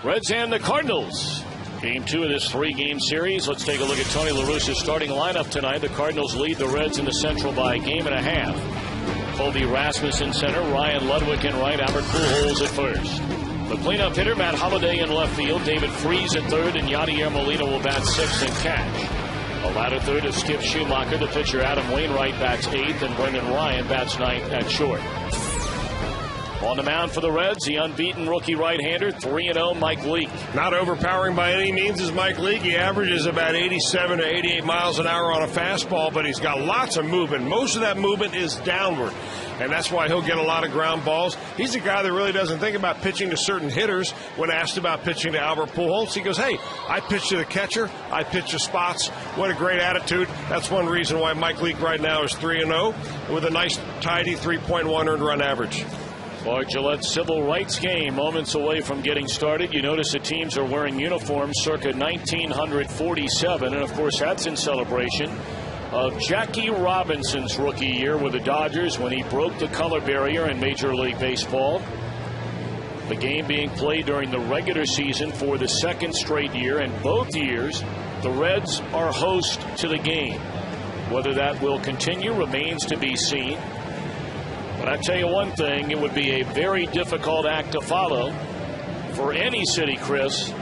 Reds and the Cardinals. Game 2 of this 3-game series. Let's take a look at Tony La Russa's starting lineup tonight. The Cardinals lead the Reds in the Central by a game and a half. Colby Rasmus in center, Ryan Ludwig in right, Albert Pujols at first. The cleanup hitter, Matt Holliday in left field, David Freese at third, and Yadier Molina will bat sixth and catch. The latter third is Skip Schumacher. The pitcher, Adam Wainwright, bats eighth, and Brendan Ryan bats ninth at short. On the mound for the Reds, the unbeaten rookie right-hander, 3-0, Mike Leake. Not overpowering by any means is Mike Leake. He averages about 87 to 88 miles an hour on a fastball, but he's got lots of movement. Most of that movement is downward, and that's why he'll get a lot of ground balls. He's a guy that really doesn't think about pitching to certain hitters. When asked about pitching to Albert Pujols, he goes, hey, I pitch to the catcher, I pitch to spots. What a great attitude. That's one reason why Mike Leake right now is 3-0 with a nice, tidy 3.1 earned run average. For Gillette's Civil Rights game, moments away from getting started. You notice the teams are wearing uniforms circa 1947, and of course that's in celebration of Jackie Robinson's rookie year with the Dodgers when he broke the color barrier in Major League Baseball. The game being played during the regular season for the second straight year, and both years the Reds are host to the game. Whether that will continue remains to be seen. But I tell you one thing, it would be a very difficult act to follow for any city, Chris,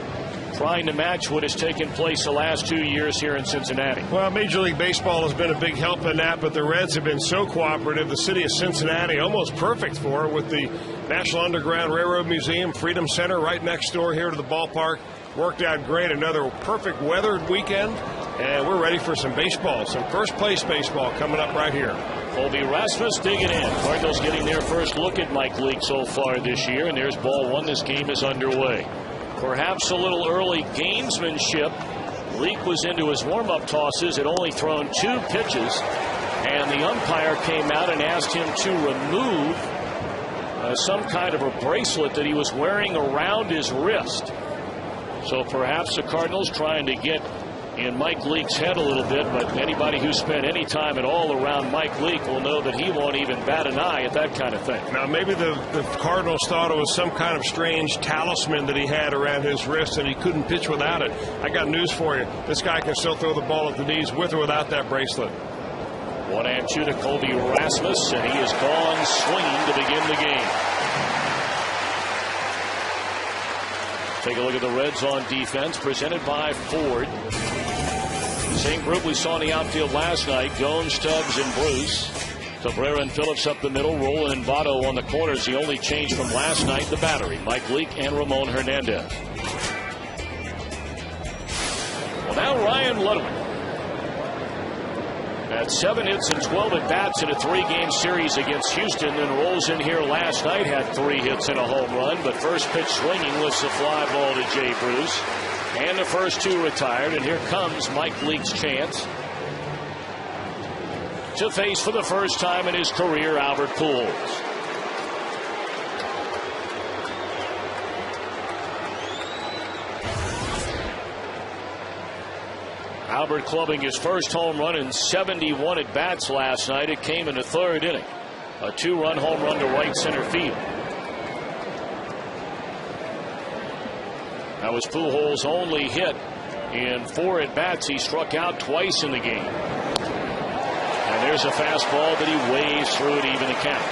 trying to match what has taken place the last 2 years here in Cincinnati. Well, Major League Baseball has been a big help in that, but the Reds have been so cooperative. The city of Cincinnati almost perfect for it with the National Underground Railroad Museum, Freedom Center right next door here to the ballpark. Worked out great. Another perfect weathered weekend, and we're ready for some baseball, some first place baseball coming up right here. Colby Rasmus digging in. Cardinals getting their first look at Mike Leake so far this year, and there's ball one. This game is underway. Perhaps a little early gamesmanship. Leake was into his warm-up tosses, had only thrown 2 pitches, and the umpire came out and asked him to remove some kind of a bracelet that he was wearing around his wrist. So perhaps the Cardinals trying to get in Mike Leake's head a little bit, but anybody who spent any time at all around Mike Leake will know that he won't even bat an eye at that kind of thing. Now maybe the Cardinals thought it was some kind of strange talisman that he had around his wrist and he couldn't pitch without it. I got news for you. This guy can still throw the ball at the knees with or without that bracelet. 1-2 to Colby Rasmus, and he is gone swinging to begin the game. Take a look at the Reds on defense, presented by Ford. Same group we saw in the outfield last night. Gomes, Stubbs, and Bruce. Cabrera and Phillips up the middle. Roland and Votto on the corners. The only change from last night, the battery. Mike Leake and Ramon Hernadnez. Well, now Ryan Ludwig. At 7 hits and 12 at-bats in a 3-game series against Houston, then rolls in here last night, had 3 hits and a home run, but first pitch swinging lifts a fly ball to Jay Bruce. And the first 2 retired, and here comes Mike Leake's chance to face for the first time in his career Albert Pujols. Albert clubbing his first home run in 71 at-bats last night. It came in the 3rd inning. A 2-run home run to right center field. That was Pujols' only hit in 4 at-bats. He struck out twice in the game. And there's a fastball that he waves through to even the count.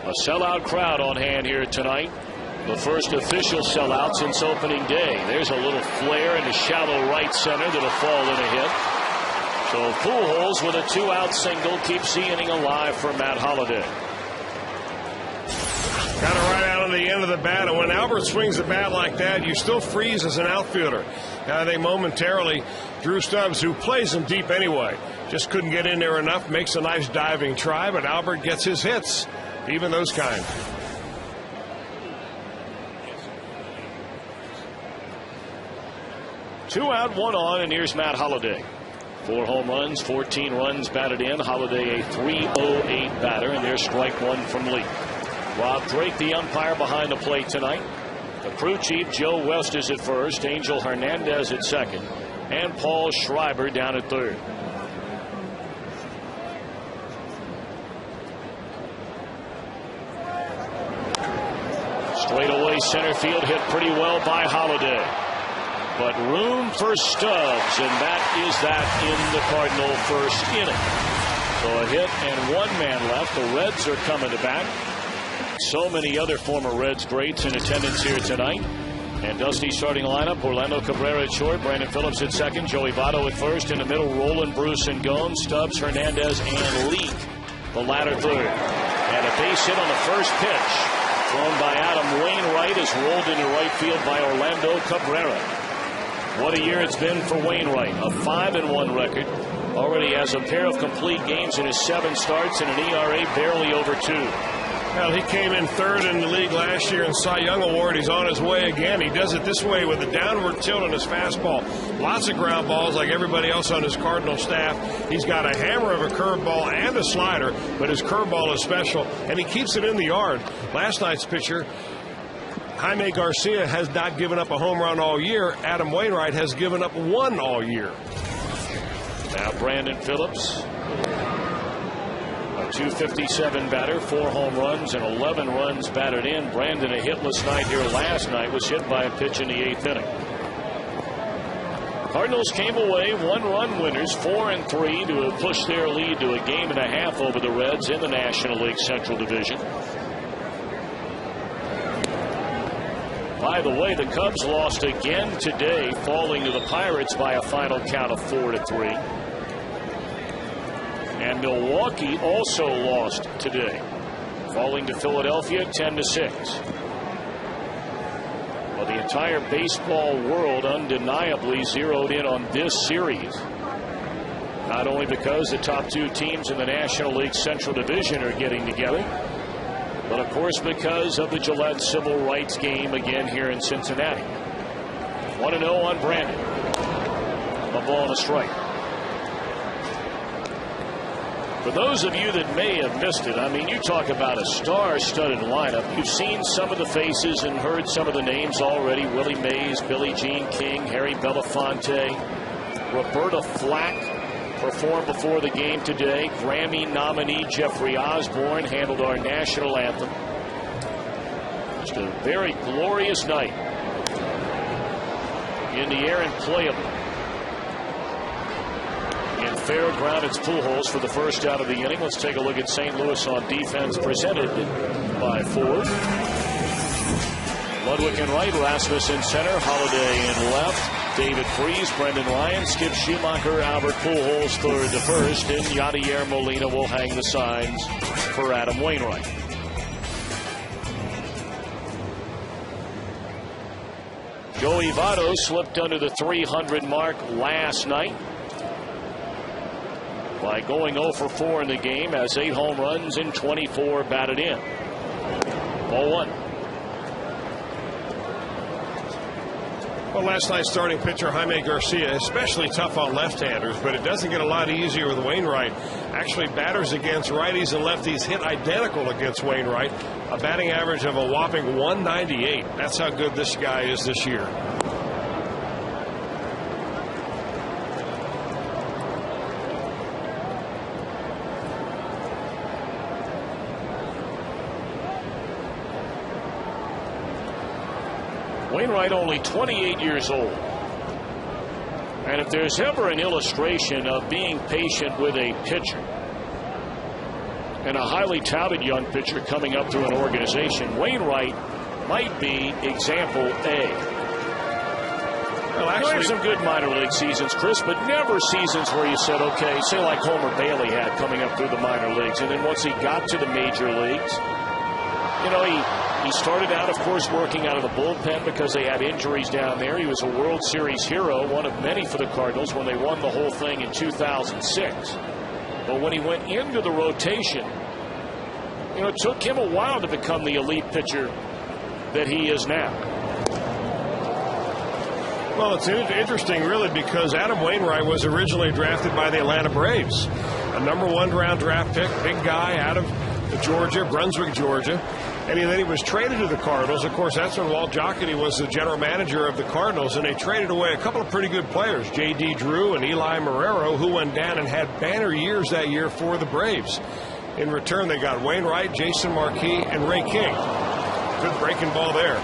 A sellout crowd on hand here tonight. The first official sellout since opening day. There's a little flare in the shallow right center that'll fall in a hit. So Pujols with a 2-out single keeps the inning alive for Matt Holliday. Got it right out on the end of the bat, and when Albert swings the bat like that, you still freeze as an outfielder. They momentarily, Drew Stubbs, who plays him deep anyway, just couldn't get in there enough, makes a nice diving try, but Albert gets his hits, even those kind. Two out, 1 on, and here's Matt Holliday. 4 home runs, 14 runs batted in. Holliday a .308 batter, and there's strike 1 from Leake. Rob Drake, the umpire, behind the plate tonight. The crew chief, Joe West, is at first. Angel Hernandez at second. And Paul Schreiber down at third. Straightaway center field hit pretty well by Holliday. But room for Stubbs, and that is that in the Cardinal first inning. So a hit and one man left. The Reds are coming to bat. So many other former Reds greats in attendance here tonight. And Dusty starting lineup. Orlando Cabrera at short. Brandon Phillips at second. Joey Votto at first. In the middle, Roland, Bruce, and Gomes. Stubbs, Hernandez, and Leake. The latter third. And a base hit on the first pitch. Thrown by Adam Wainwright is rolled into right field by Orlando Cabrera. What a year it's been for Wainwright. A 5-1 record. Already has a pair of complete games in his 7 starts and an ERA barely over 2. Well, he came in third in the league last year in Cy Young Award. He's on his way again. He does it this way with a downward tilt on his fastball. Lots of ground balls like everybody else on his Cardinal staff. He's got a hammer of a curveball and a slider, but his curveball is special, and he keeps it in the yard. Last night's pitcher, Jaime Garcia, has not given up a home run all year. Adam Wainwright has given up 1 all year. Now Brandon Phillips, a .257 batter, 4 home runs and 11 runs batted in. Brandon, a hitless night here last night, was hit by a pitch in the 8th inning. Cardinals came away 1-run winners, 4-3, to push their lead to a 1.5 over the Reds in the National League Central Division. By the way, the Cubs lost again today, falling to the Pirates by a final count of 4-3. And Milwaukee also lost today, falling to Philadelphia 10-6. Well, the entire baseball world undeniably zeroed in on this series. Not only because the top 2 teams in the National League Central Division are getting together, but of course because of the Gillette Civil Rights game again here in Cincinnati. 1-0 on Brandon. A ball and a strike. For those of you that may have missed it, I mean, you talk about a star-studded lineup. You've seen some of the faces and heard some of the names already. Willie Mays, Billie Jean King, Harry Belafonte, Roberta Flack performed before the game today. Grammy nominee Jeffrey Osborne handled our national anthem. Just a very glorious night in the air and playable. In fair ground, it's Pujols for the first out of the inning. Let's take a look at St. Louis on defense, presented by Ford. Ludwig in right, Rasmus in center, Holliday in left, David Freese, Brendan Ryan, Skip Schumacher, Albert Pujols third to first, and Yadier Molina will hang the signs for Adam Wainwright. Joey Votto slipped under the 300 mark last night by going 0 for 4 in the game, has 8 home runs and 24 batted in. Ball 1. Well, last night's starting pitcher Jaime Garcia, especially tough on left-handers, but it doesn't get a lot easier with Wainwright. Actually, batters against righties and lefties hit identical against Wainwright. A batting average of a whopping 198. That's how good this guy is this year. Wainwright only 28 years old. And if there's ever an illustration of being patient with a pitcher and a highly touted young pitcher coming up through an organization, Wainwright might be example A. Well, actually, some good minor league seasons, Chris, but never seasons where you said, okay, say like Homer Bailey had coming up through the minor leagues. And then once he got to the major leagues, you know, he started out, of course, working out of the bullpen because they had injuries down there. He was a World Series hero, one of many for the Cardinals when they won the whole thing in 2006. But when he went into the rotation, you know, it took him a while to become the elite pitcher that he is now. Well, it's interesting, really, because Adam Wainwright was originally drafted by the Atlanta Braves. A #1 round draft pick, big guy out of Georgia, Brunswick, Georgia. And then he was traded to the Cardinals. Of course, that's when Walt Jocketty was the general manager of the Cardinals, and they traded away a couple of pretty good players, J.D. Drew and Eli Marrero, who went down and had banner years that year for the Braves. In return, they got Wainwright, Jason Marquis, and Ray King. Good breaking ball there.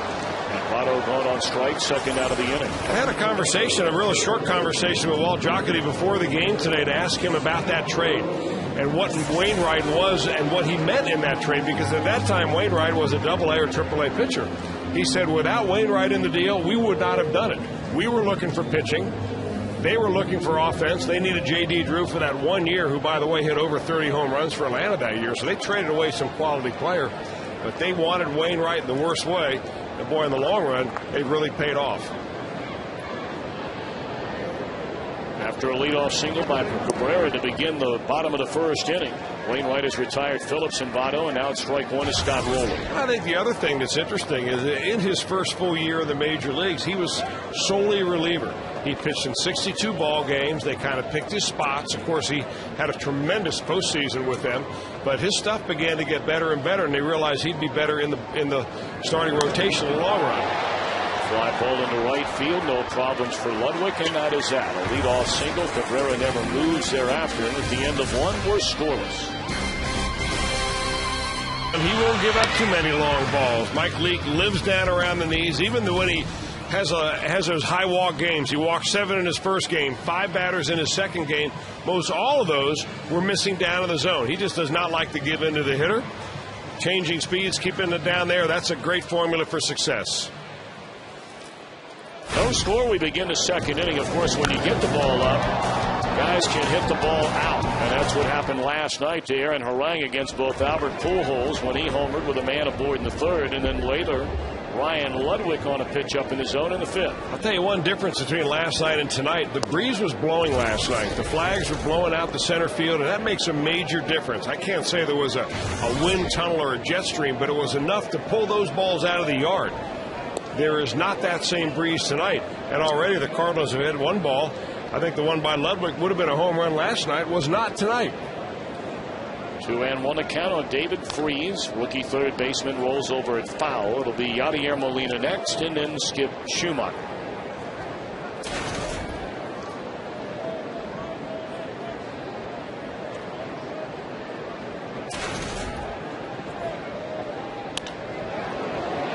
Votto going on strike, second out of the inning. I had a really short conversation with Walt Jocketty before the game today to ask him about that trade and what Wainwright was and what he meant in that trade, because at that time Wainwright was a AA or AAA pitcher. He said without Wainwright in the deal, we would not have done it. We were looking for pitching. They were looking for offense. They needed J.D. Drew for that 1 year, who, by the way, hit over 30 home runs for Atlanta that year. So they traded away some quality player. But they wanted Wainwright in the worst way. And, boy, in the long run, it really paid off. After a leadoff single by Cabrera to begin the bottom of the first inning, Wainwright has retired Phillips and Votto, and now it's strike one to Scott Rowland. I think the other thing that's interesting is that in his first full year in the major leagues, he was solely reliever. He pitched in 62 ball games. They kind of picked his spots. Of course, he had a tremendous postseason with them, but his stuff began to get better and better, and they realized he'd be better in the starting rotation in the long run. Fly ball into right field, no problems for Ludwig, and that is that. A leadoff single. Cabrera never moves thereafter, and at the end of one, we're scoreless. And he won't give up too many long balls. Mike Leake lives down around the knees, even when he has those high walk games. He walked 7 in his first game, 5 batters in his second game. Most all of those were missing down in the zone. He just does not like to give in to the hitter. Changing speeds, keeping it down there, that's a great formula for success. No score. We begin the second inning. Of course, when you get the ball up, guys can hit the ball out. And that's what happened last night to Aaron Harang against both Albert Pujols when he homered with a man aboard in the third. And then later, Ryan Ludwig on a pitch up in the zone in the fifth. I'll tell you one difference between last night and tonight. The breeze was blowing last night. The flags were blowing out the center field, and that makes a major difference. I can't say there was a wind tunnel or a jet stream, but it was enough to pull those balls out of the yard. There is not that same breeze tonight, and already the Cardinals have hit one ball. I think the one by Ludwig would have been a home run last night, was not tonight. 2-1 to count on David Freese. Rookie third baseman rolls over at foul. It'll be Yadier Molina next, and then Skip Schumacher.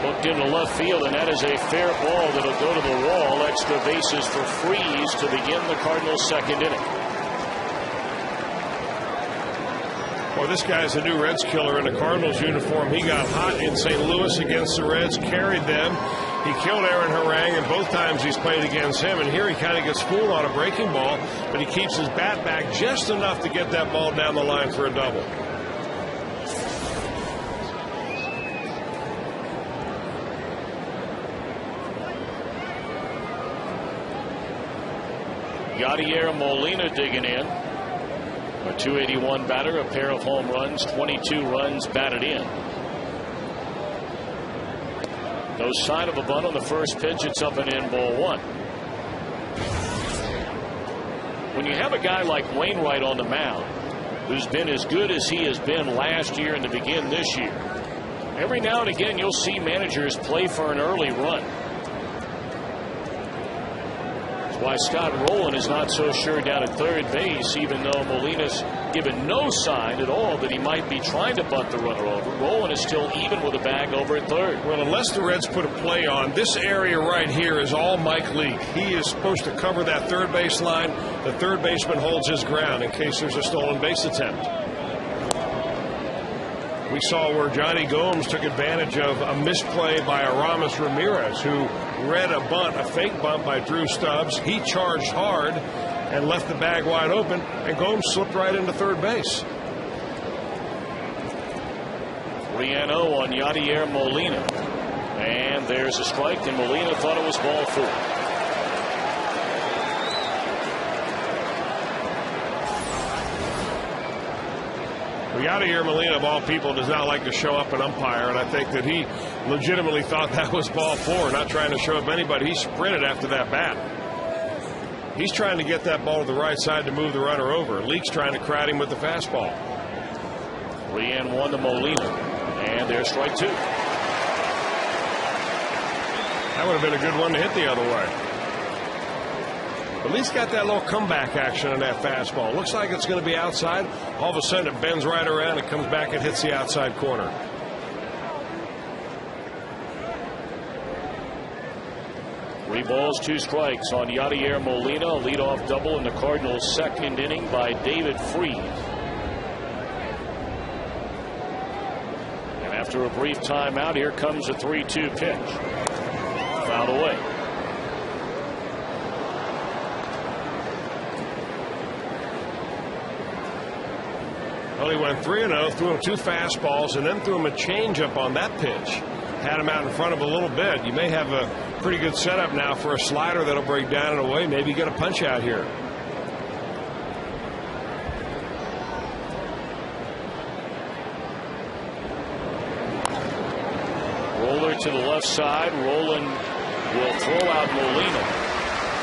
Hooked into left field, and that is a fair ball that'll go to the wall. Extra bases for Freese to begin the Cardinals' second inning. Well, this guy's a new Reds killer in a Cardinals uniform. He got hot in St. Louis against the Reds, carried them. He killed Aaron Harang, and both times he's played against him. And here he kind of gets fooled on a breaking ball, but he keeps his bat back just enough to get that ball down the line for a double. Yadier Molina digging in. A .281 batter, a pair of home runs, 22 runs batted in. No sign of a bunt on the first pitch. It's up and in, ball one. When you have a guy like Wainwright on the mound, who's been as good as he has been last year and to begin this year, every now and again you'll see managers play for an early run. Why Scott Rowland is not so sure down at third base, even though Molina's given no sign at all that he might be trying to bunt the runner over. Rowland is still even with a bag over at third. Well, unless the Reds put a play on, this area right here is all Mike Leake. He is supposed to cover that third base line. The third baseman holds his ground in case there's a stolen base attempt. We saw where Jonny Gomes took advantage of a misplay by Aramis Ramirez, who read a bunt, a fake bunt by Drew Stubbs. He charged hard and left the bag wide open, and Gomes slipped right into third base. 3-0 on Yadier Molina. And there's a strike, and Molina thought it was ball four. Yadier Molina, of all people, does not like to show up an umpire, and I think that he legitimately thought that was ball four, not trying to show up anybody. He sprinted after that bat. He's trying to get that ball to the right side to move the runner over. Leake's trying to crowd him with the fastball. 3-1 to Molina, and there's strike two. That would have been a good one to hit the other way. At least got that little comeback action on that fastball. Looks like it's going to be outside. All of a sudden it bends right around and comes back and hits the outside corner. 3 balls, 2 strikes on Yadier Molina. A leadoff double in the Cardinals' second inning by David Freese. And after a brief timeout, here comes a 3-2 pitch. Fouled away. Well, he went 3-0, threw him 2 fastballs, and then threw him a changeup on that pitch. Had him out in front of a little bit. You may have a pretty good setup now for a slider that'll break down and away. Maybe get a punch out here. Roller to the left side. Roland will throw out Molina,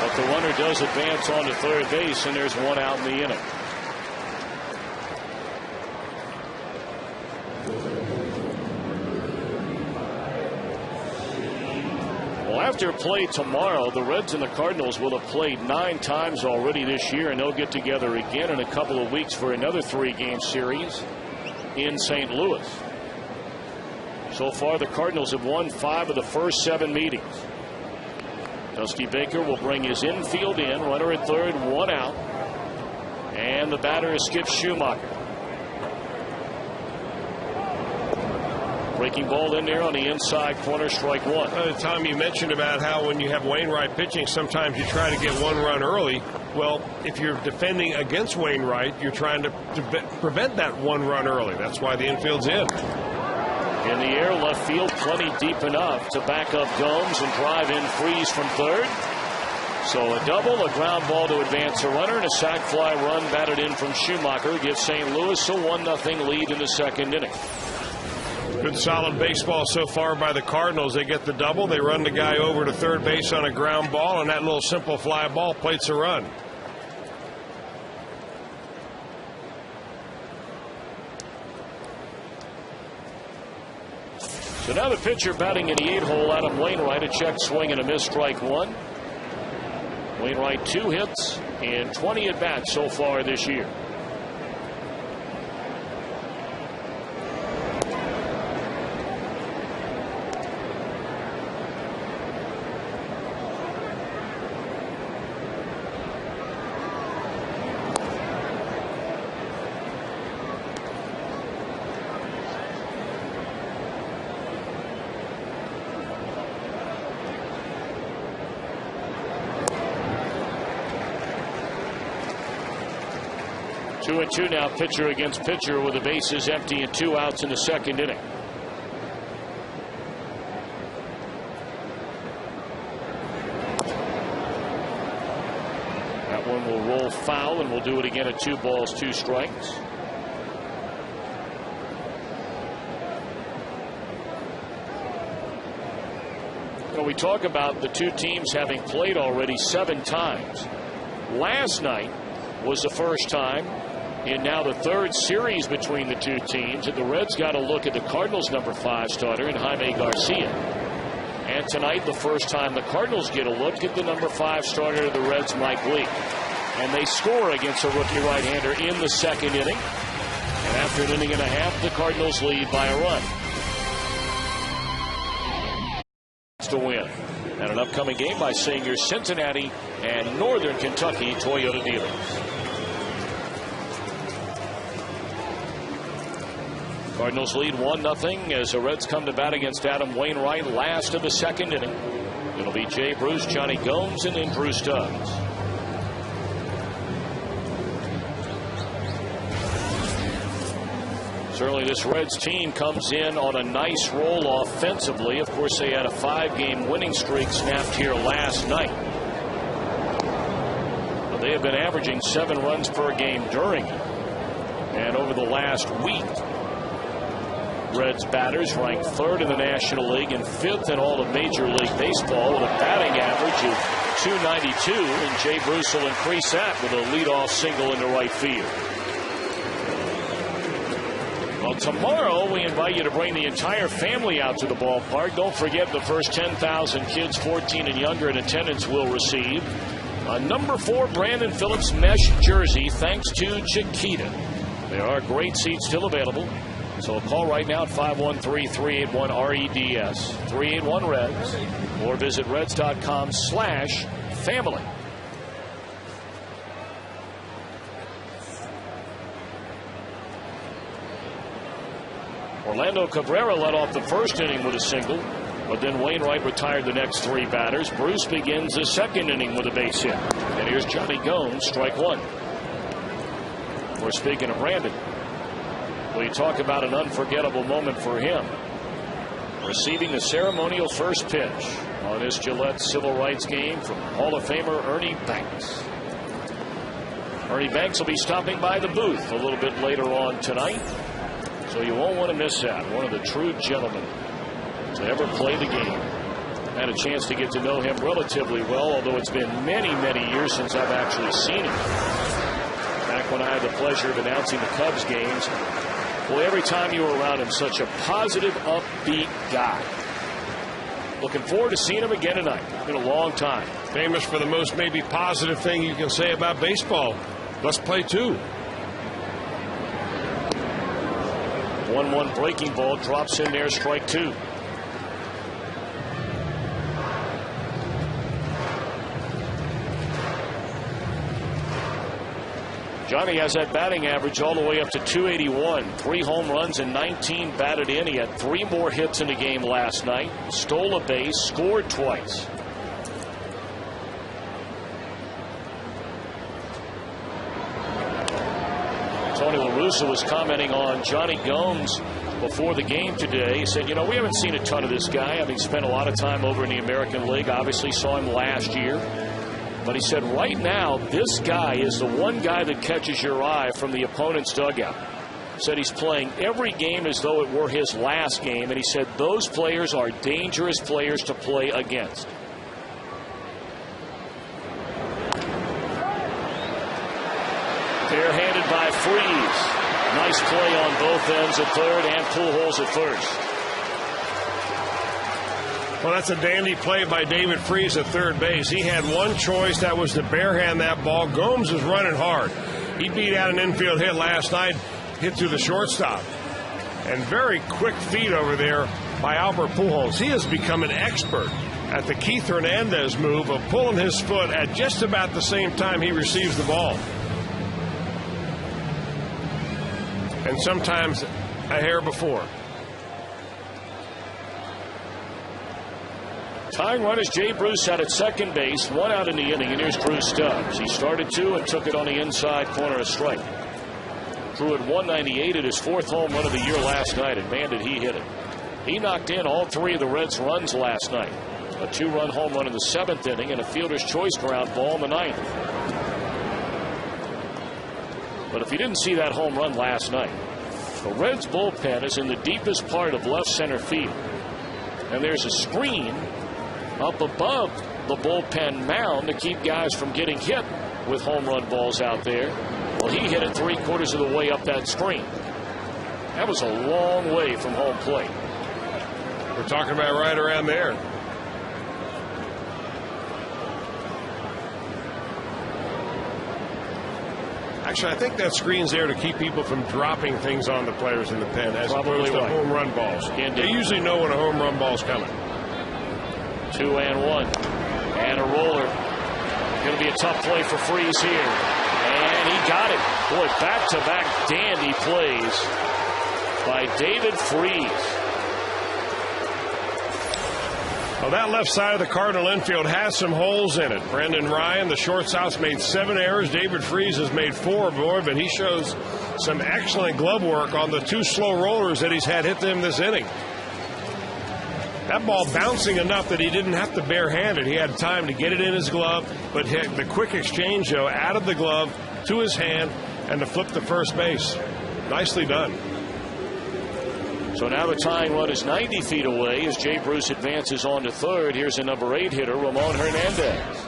but the runner does advance on to third base, and there's 1 out in the inning. After play tomorrow, the Reds and the Cardinals will have played 9 times already this year, and they'll get together again in a couple of weeks for another 3-game series in St. Louis. So far, the Cardinals have won 5 of the first 7 meetings. Dusty Baker will bring his infield in, runner at third, 1 out, and the batter is Skip Schumacher. Breaking ball in there on the inside corner, strike 1. Tom, you mentioned about how when you have Wainwright pitching, sometimes you try to get 1 run early. Well, if you're defending against Wainwright, you're trying to prevent that 1 run early. That's why the infield's in. In the air, left field, plenty deep enough to back up Gomes and drive in Freese from third. So a double, a ground ball to advance a runner, and a sac fly run batted in from Schumacher gives St. Louis a 1-0 lead in the second inning. Good solid baseball so far by the Cardinals. They get the double. They run the guy over to third base on a ground ball, and that little simple fly ball plates a run. So now the pitcher batting in the 8-hole, Adam Wainwright, a check swing and a miss, strike 1. Wainwright 2 hits and 20 at bats so far this year. Two and two now, pitcher against pitcher, with the bases empty and 2 outs in the second inning. That one will roll foul, and we'll do it again at 2 balls, 2 strikes. Well, we talk about the 2 teams having played already 7 times. Last night was the first time in now the 3rd series between the 2 teams, and the Reds got a look at the Cardinals' number 5 starter in Jaime Garcia. And tonight, the first time the Cardinals get a look at the number 5 starter of the Reds, Mike Leake. And they score against a rookie right-hander in the second inning. And after an inning and a half, the Cardinals lead by a run to win. And an upcoming game by senior Cincinnati and Northern Kentucky Toyota dealers. Cardinals lead 1-0 as the Reds come to bat against Adam Wainwright last of the second inning. It'll be Jay Bruce, Jonny Gomes, and then Bruce Stubbs. Certainly this Reds team comes in on a nice roll offensively. Of course, they had a 5-game winning streak snapped here last night. But they have been averaging 7 runs per game during it. And over the last week, Reds batters ranked 3rd in the National League and 5th in all of Major League Baseball with a batting average of .292, and Jay Bruce will increase that with a leadoff single into right field. Well, tomorrow we invite you to bring the entire family out to the ballpark. Don't forget, the first 10,000 kids 14 and younger in attendance will receive a number 4 Brandon Phillips mesh jersey thanks to Chiquita. There are great seats still available So a call right now at 513-381-REDS, 381-REDS, or visit reds.com/family. Orlando Cabrera led off the first inning with a single, but then Wainwright retired the next three batters. Bruce begins the second inning with a base hit. And here's Jonny Gomes, strike one. We're speaking of Brandon. Well, you talk about an unforgettable moment for him. Receiving the ceremonial first pitch on this Gillette Civil Rights game from Hall of Famer Ernie Banks. Ernie Banks will be stopping by the booth a little bit later on tonight, so you won't want to miss that. One of the true gentlemen to ever play the game. Had a chance to get to know him relatively well, although it's been many, many years since I've actually seen him. Back when I had the pleasure of announcing the Cubs games, boy, every time you were around him, such a positive, upbeat guy. Looking forward to seeing him again tonight. It's been a long time. Famous for the most maybe positive thing you can say about baseball. Let's play two. 1-1 breaking ball drops in there, strike two. Johnny has that batting average all the way up to 281. 3 home runs and 19 batted in. He had 3 more hits in the game last night. Stole a base, scored twice. Tony La Russa was commenting on Jonny Gomes before the game today. He said, you know, we haven't seen a ton of this guy. I mean, spent a lot of time over in the American League. Obviously saw him last year. But he said right now, this guy is the one guy that catches your eye from the opponent's dugout. Said he's playing every game as though it were his last game. And he said those players are dangerous players to play against. Barehanded by Freese. Nice play on both ends at third and Pujols at first. Well, that's a dandy play by David Freese at third base. He had one choice, that was to barehand that ball. Gomes is running hard. He beat out an infield hit last night, hit through the shortstop. And very quick feed over there by Albert Pujols. He has become an expert at the Keith Hernandez move of pulling his foot at just about the same time he receives the ball. And sometimes a hair before. Tying run is Jay Bruce out at second base. 1 out in the inning, and here's Drew Stubbs. He started 2 and took it on the inside corner of strike. Drew at 198 at his 4th home run of the year last night, and man, did he hit it. He knocked in all 3 of the Reds' runs last night. A 2-run home run in the 7th inning and a fielder's choice ground ball in the 9th. But if you didn't see that home run last night, the Reds' bullpen is in the deepest part of left center field. And there's a screen up above the bullpen mound to keep guys from getting hit with home run balls out there. Well, he hit it 3/4 of the way up that screen. That was a long way from home plate. We're talking about right around there. Actually, I think that screen's there to keep people from dropping things on the players in the pen as opposed to home run balls. Indeed. They usually know when a home run ball's coming. 2-1 and a roller. Going to be a tough play for Freese here, and he got it. Boy, back-to-back dandy plays by David Freese. Well, that left side of the Cardinal infield has some holes in it. Brendan Ryan, the shortstop's made 7 errors. David Freese has made 4, boy, but he shows some excellent glove work on the 2 slow rollers that he's had hit to him this inning. That ball bouncing enough that he didn't have to barehand it. He had time to get it in his glove, but hit the quick exchange, though, out of the glove to his hand and to flip to first base. Nicely done. So now the tying run is 90 feet away as Jay Bruce advances on to third. Here's a number 8 hitter, Ramon Hernadnez.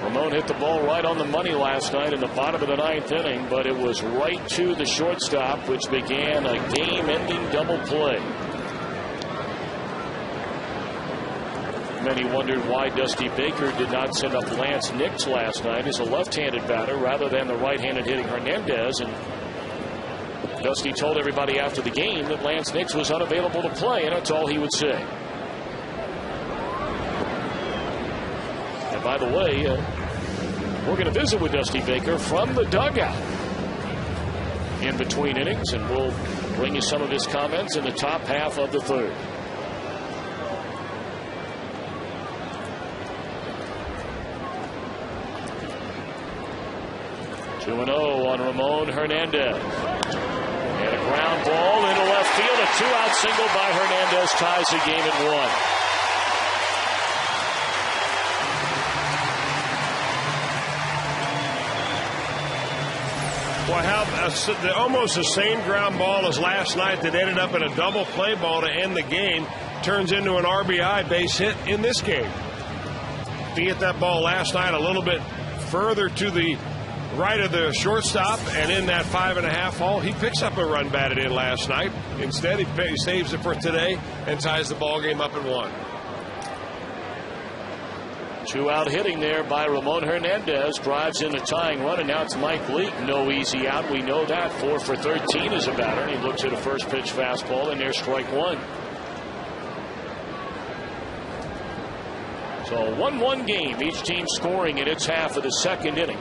Ramon hit the ball right on the money last night in the bottom of the 9th inning, but it was right to the shortstop, which began a game-ending double play. Many wondered why Dusty Baker did not send up Lance Nix last night as a left-handed batter rather than the right-handed hitting Hernandez, and Dusty told everybody after the game that Lance Nix was unavailable to play, and that's all he would say. And by the way, we're going to visit with Dusty Baker from the dugout in between innings, and we'll bring you some of his comments in the top half of the third. Two-0 on Ramon Hernadnez. And a ground ball into left field. A two-out single by Hernandez ties the game at 1. Well, almost the same ground ball as last night that ended up in a double play ball to end the game turns into an RBI base hit in this game. If he hit that ball last night a little bit further to the right of the shortstop and in that 5.5 hole, he picks up a run batted in last night. Instead, he saves it for today and ties the ball game up at 1. Two-out hitting there by Ramon Hernandez. Drives in the tying run, and now it's Mike Leake. No easy out. We know that. 4 for 13 as a batter. And he looks at a first pitch fastball, and there's strike 1. So a 1-1 game. Each team scoring in its half of the second inning.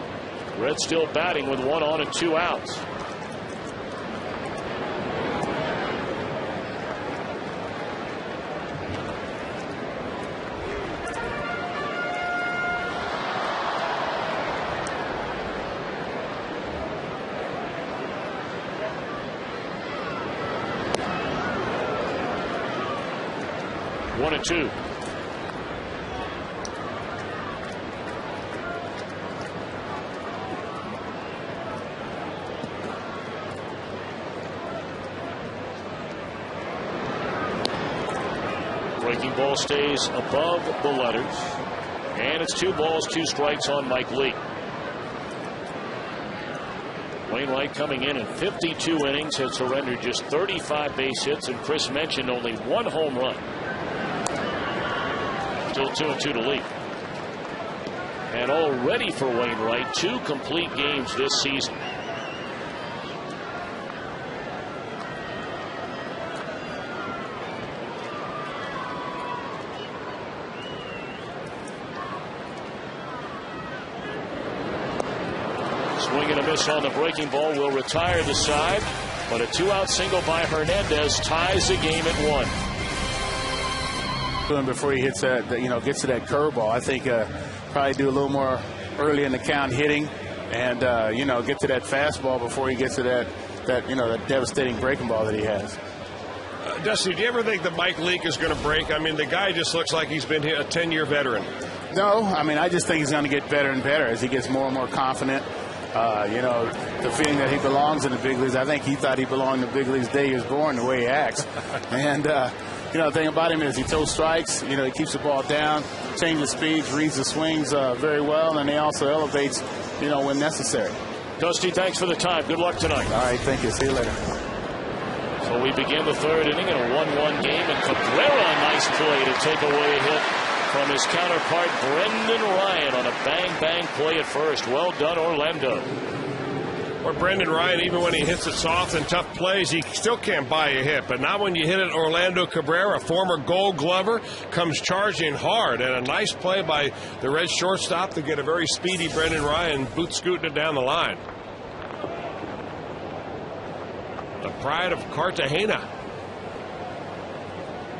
Reds still batting with 1 on and 2 outs. One and 2. Breaking ball stays above the letters. And it's 2 balls, 2 strikes on Mike Leake. Wainwright coming in 52 innings, has surrendered just 35 base hits, and Chris mentioned only 1 home run. Still 2-2 to Leake. And already for Wainwright, 2 complete games this season. Swing and a miss on the breaking ball will retire the side, but a 2-out single by Hernandez ties the game at 1. Before he hits that, gets to that curveball, I think probably do a little more early in the count hitting, and get to that fastball before he gets to that devastating breaking ball that he has. Dusty, do you ever think that Mike Leake is going to break? I mean, the guy just looks like he's been here a 10-year veteran. No, I just think he's going to get better and better as he gets more and more confident. The feeling that he belongs in the big leagues. I think he thought he belonged in the big leagues the day he was born, the way he acts. And the thing about him is he throws strikes. He keeps the ball down, changes speeds, reads the swings very well, and he also elevates, when necessary. Dusty, thanks for the time. Good luck tonight. All right, thank you. See you later. So we begin the third inning in a 1-1 game, and Cabrera, nice play to take away a hit from his counterpart Brendan Ryan on a bang-bang play at first. Well done, Orlando. Or Brendan Ryan, even when he hits it soft and tough plays, he still can't buy a hit. But not when you hit it. Orlando Cabrera, former Gold Glover, comes charging hard. And a nice play by the Reds shortstop to get a very speedy Brendan Ryan boot scooting it down the line. The pride of Cartagena.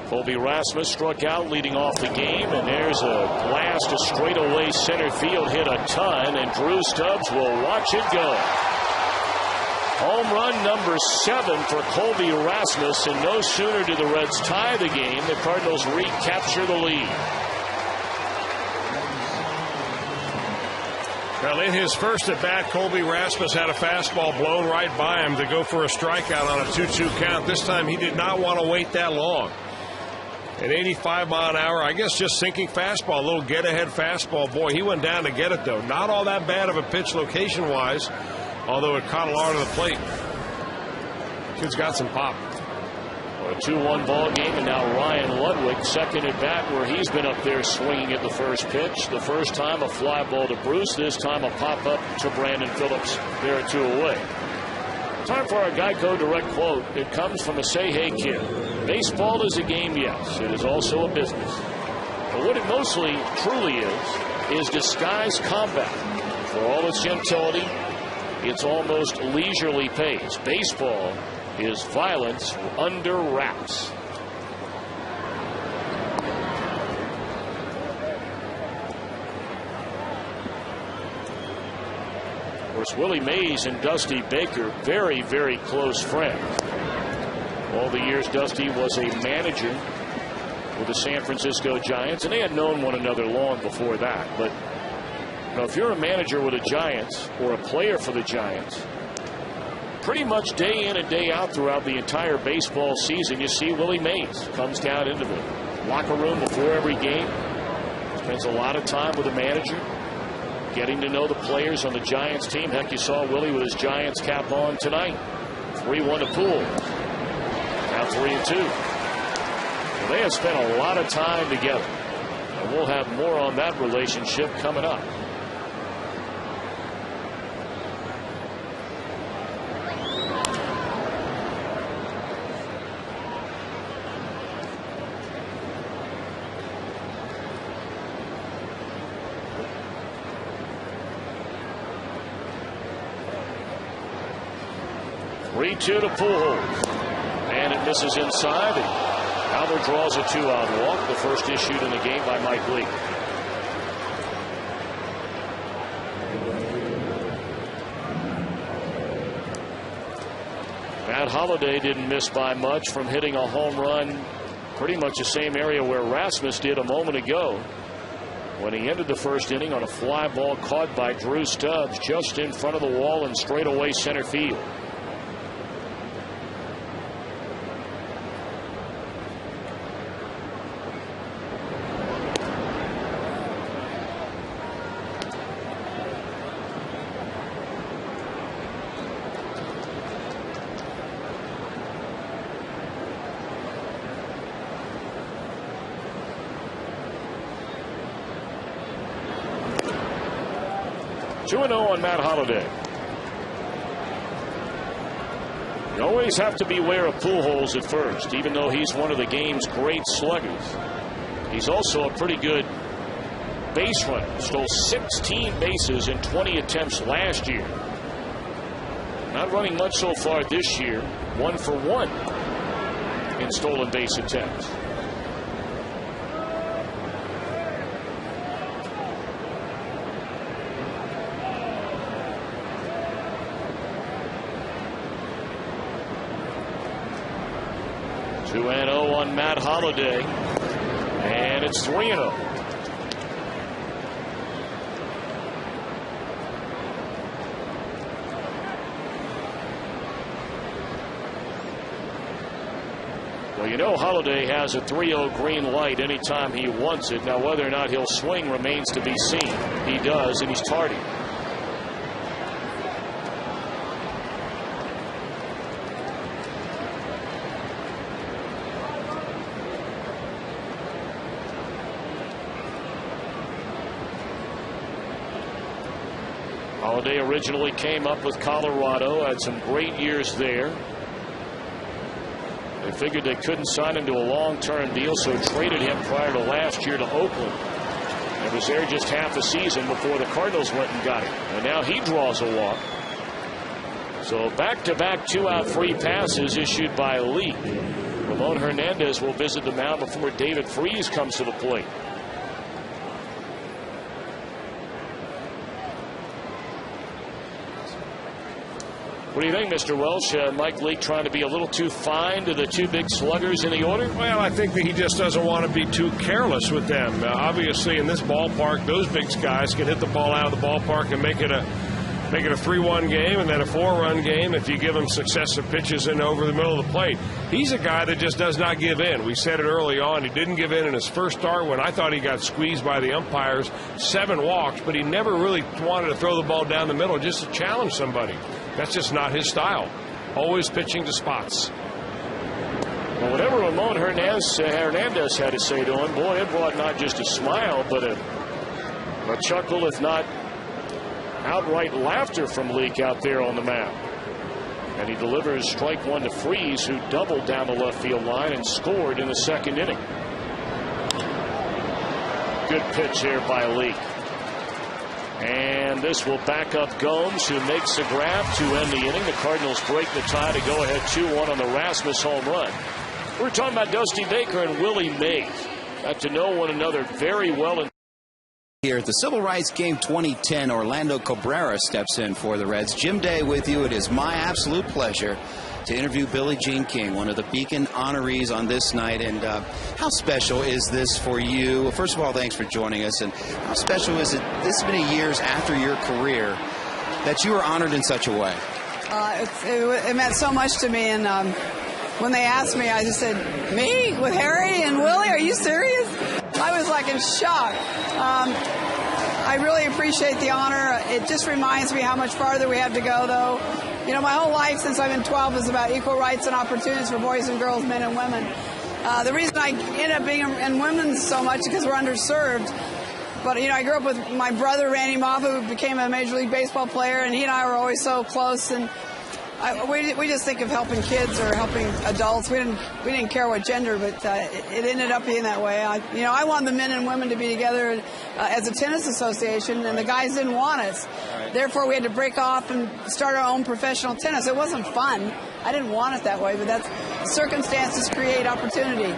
Colby Rasmus struck out leading off the game, and there's a blast to straightaway center field, hit a ton, and Drew Stubbs will watch it go. Home run number 7 for Colby Rasmus, and no sooner do the Reds tie the game, the Cardinals recapture the lead. Well, in his first at bat, Colby Rasmus had a fastball blown right by him to go for a strikeout on a 2-2 count. This time he did not want to wait that long. An 85-mile-an-hour, I guess just sinking fastball, a little get-ahead fastball. Boy, he went down to get it, though. Not all that bad of a pitch location-wise, although it caught a lot of the plate. Kid's got some pop. A 2-1 ball game, and now Ryan Ludwig, second at bat, where he's been up there swinging at the first pitch. The first time a fly ball to Bruce, this time a pop-up to Brandon Phillips. There are 2 away. Time for our Geico Direct quote. It comes from a Say Hey kid. Baseball is a game, yes. It is also a business. But what it mostly truly is disguised combat. For all its gentility, it's almost leisurely pace. Baseball is violence under wraps. Of course, Willie Mays and Dusty Baker, very, very close friends. All the years Dusty was a manager with the San Francisco Giants, and they had known one another long before that. But you know, if you're a manager with the Giants or a player for the Giants, pretty much day in and day out throughout the entire baseball season, you see Willie Mays comes down into the locker room before every game, spends a lot of time with the manager, getting to know the players on the Giants team. Heck, you saw Willie with his Giants cap on tonight. 3-1 to Poole. Now 3-2. Well, they have spent a lot of time together. And we'll have more on that relationship coming up. Two to Pujols, and it misses inside. And Albert draws a 2-out walk, the first issued in the game by Mike Leake. Matt Holliday didn't miss by much from hitting a home run, pretty much the same area where Rasmus did a moment ago when he ended the first inning on a fly ball caught by Drew Stubbs just in front of the wall in straightaway center field. On Matt Holliday. You always have to beware of Pujols at first, even though he's one of the game's great sluggers. He's also a pretty good base runner. Stole 16 bases in 20 attempts last year. Not running much so far this year. 1 for 1 in stolen base attempts. On Matt Holliday, and it's 3-0. Well, you know Holliday has a 3-0 green light anytime he wants it. Now, whether or not he'll swing remains to be seen. He does, and he's tardy. Holliday originally came up with Colorado, had some great years there. They figured they couldn't sign him to a long-term deal, so traded him prior to last year to Oakland. And was there just half a season before the Cardinals went and got him. And now he draws a walk. So back-to-back 2-out free passes issued by Leake. Ramon Hernadnez will visit the mound before David Freese comes to the plate. What do you think, Mr. Welsh? Mike Leake trying to be a little too fine to the two big sluggers in the order? Well, I think that he just doesn't want to be too careless with them. Obviously, in this ballpark, those big guys can hit the ball out of the ballpark and make it a 3-1 game and then a 4-run game if you give him successive pitches in over the middle of the plate. He's a guy that just does not give in. We said it early on. He didn't give in his first start when I thought he got squeezed by the umpires. 7 walks, but he never really wanted to throw the ball down the middle just to challenge somebody. That's just not his style. Always pitching to spots. Well, whatever Ramon Hernandez had to say to him, boy, it brought not just a smile, but a chuckle, if not outright laughter from Leake out there on the mound. And he delivers strike one to Freese, who doubled down the left field line and scored in the second inning. Good pitch here by Leake. And this will back up Gomes, who makes the grab to end the inning. The Cardinals break the tie to go ahead 2-1 on the Rasmus home run. We're talking about Dusty Baker and Willie Mays. Got to know one another very well. Here at the Civil Rights Game 2010, Orlando Cabrera steps in for the Reds. Jim Day with you. It is my absolute pleasure to interview Billie Jean King, one of the Beacon honorees on this night. And how special is this for you? Well, first of all, thanks for joining us. And how special is it this many years after your career that you were honored in such a way? It meant so much to me. And when they asked me, I just said, me? With Harry and Willie? Are you serious? I was like in shock. I really appreciate the honor. It just reminds me how much farther we have to go, though. You know, my whole life since I've been 12 is about equal rights and opportunities for boys and girls, men and women. The reason I ended up being in women's so much is because we're underserved. But, you know, I grew up with my brother, Randy Moffat, who became a Major League Baseball player, and he and I were always so close. And we just think of helping kids or helping adults. We didn't care what gender, but it ended up being that way. I wanted the men and women to be together as a tennis association, and the guys didn't want us. Right. Therefore, we had to break off and start our own professional tennis. It wasn't fun. I didn't want it that way, but that's circumstances create opportunity.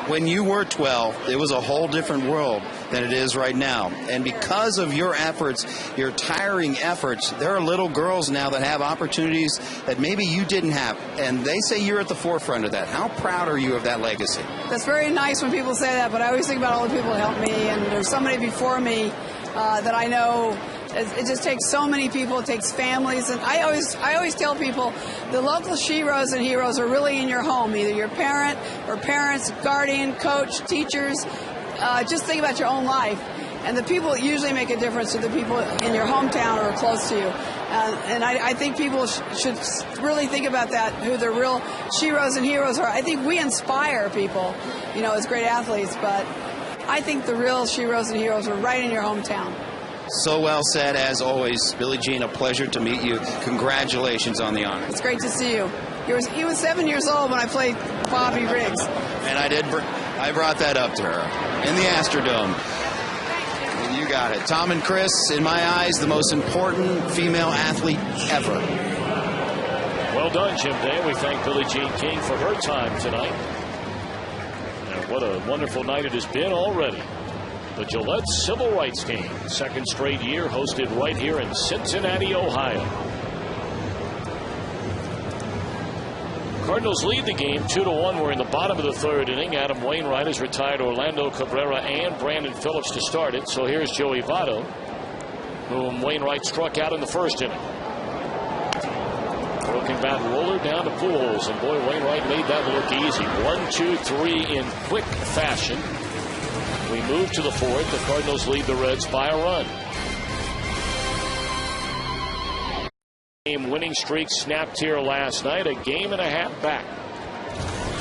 When you were 12, it was a whole different world than it is right now. And because of your efforts, your tiring efforts, there are little girls now that have opportunities that maybe you didn't have. And they say you're at the forefront of that. How proud are you of that legacy? That's very nice when people say that, but I always think about all the people who helped me. And there's somebody before me that I know. It just takes so many people. It takes families. And I always tell people the local sheroes and heroes are really in your home, either your parent or parents, guardian, coach, teachers. Just think about your own life. And the people that usually make a difference are the people in your hometown or close to you. And I think people should really think about that, who the real sheroes and heroes are. I think we inspire people, you know, as great athletes. But I think the real sheroes and heroes are right in your hometown. So well said, as always. Billie Jean, a pleasure to meet you. Congratulations on the honor. It's great to see you. He was 7 years old when I played Bobby Riggs. And I brought that up to her in the Astrodome. You got it. Tom and Chris, in my eyes, the most important female athlete ever. Well done, Jim Day. We thank Billie Jean King for her time tonight. And what a wonderful night it has been already. The Gillette Civil Rights Game, second straight year, hosted right here in Cincinnati, Ohio. Cardinals lead the game 2-1. We're in the bottom of the third inning. Adam Wainwright has retired Orlando Cabrera and Brandon Phillips to start it. So here's Joey Votto, whom Wainwright struck out in the first inning. Broken bat roller down to Pujols, and boy, Wainwright made that look easy. 1, 2, 3 in quick fashion. We move to the fourth. The Cardinals lead the Reds by a run. Game winning streak snapped here last night, a game and a half back.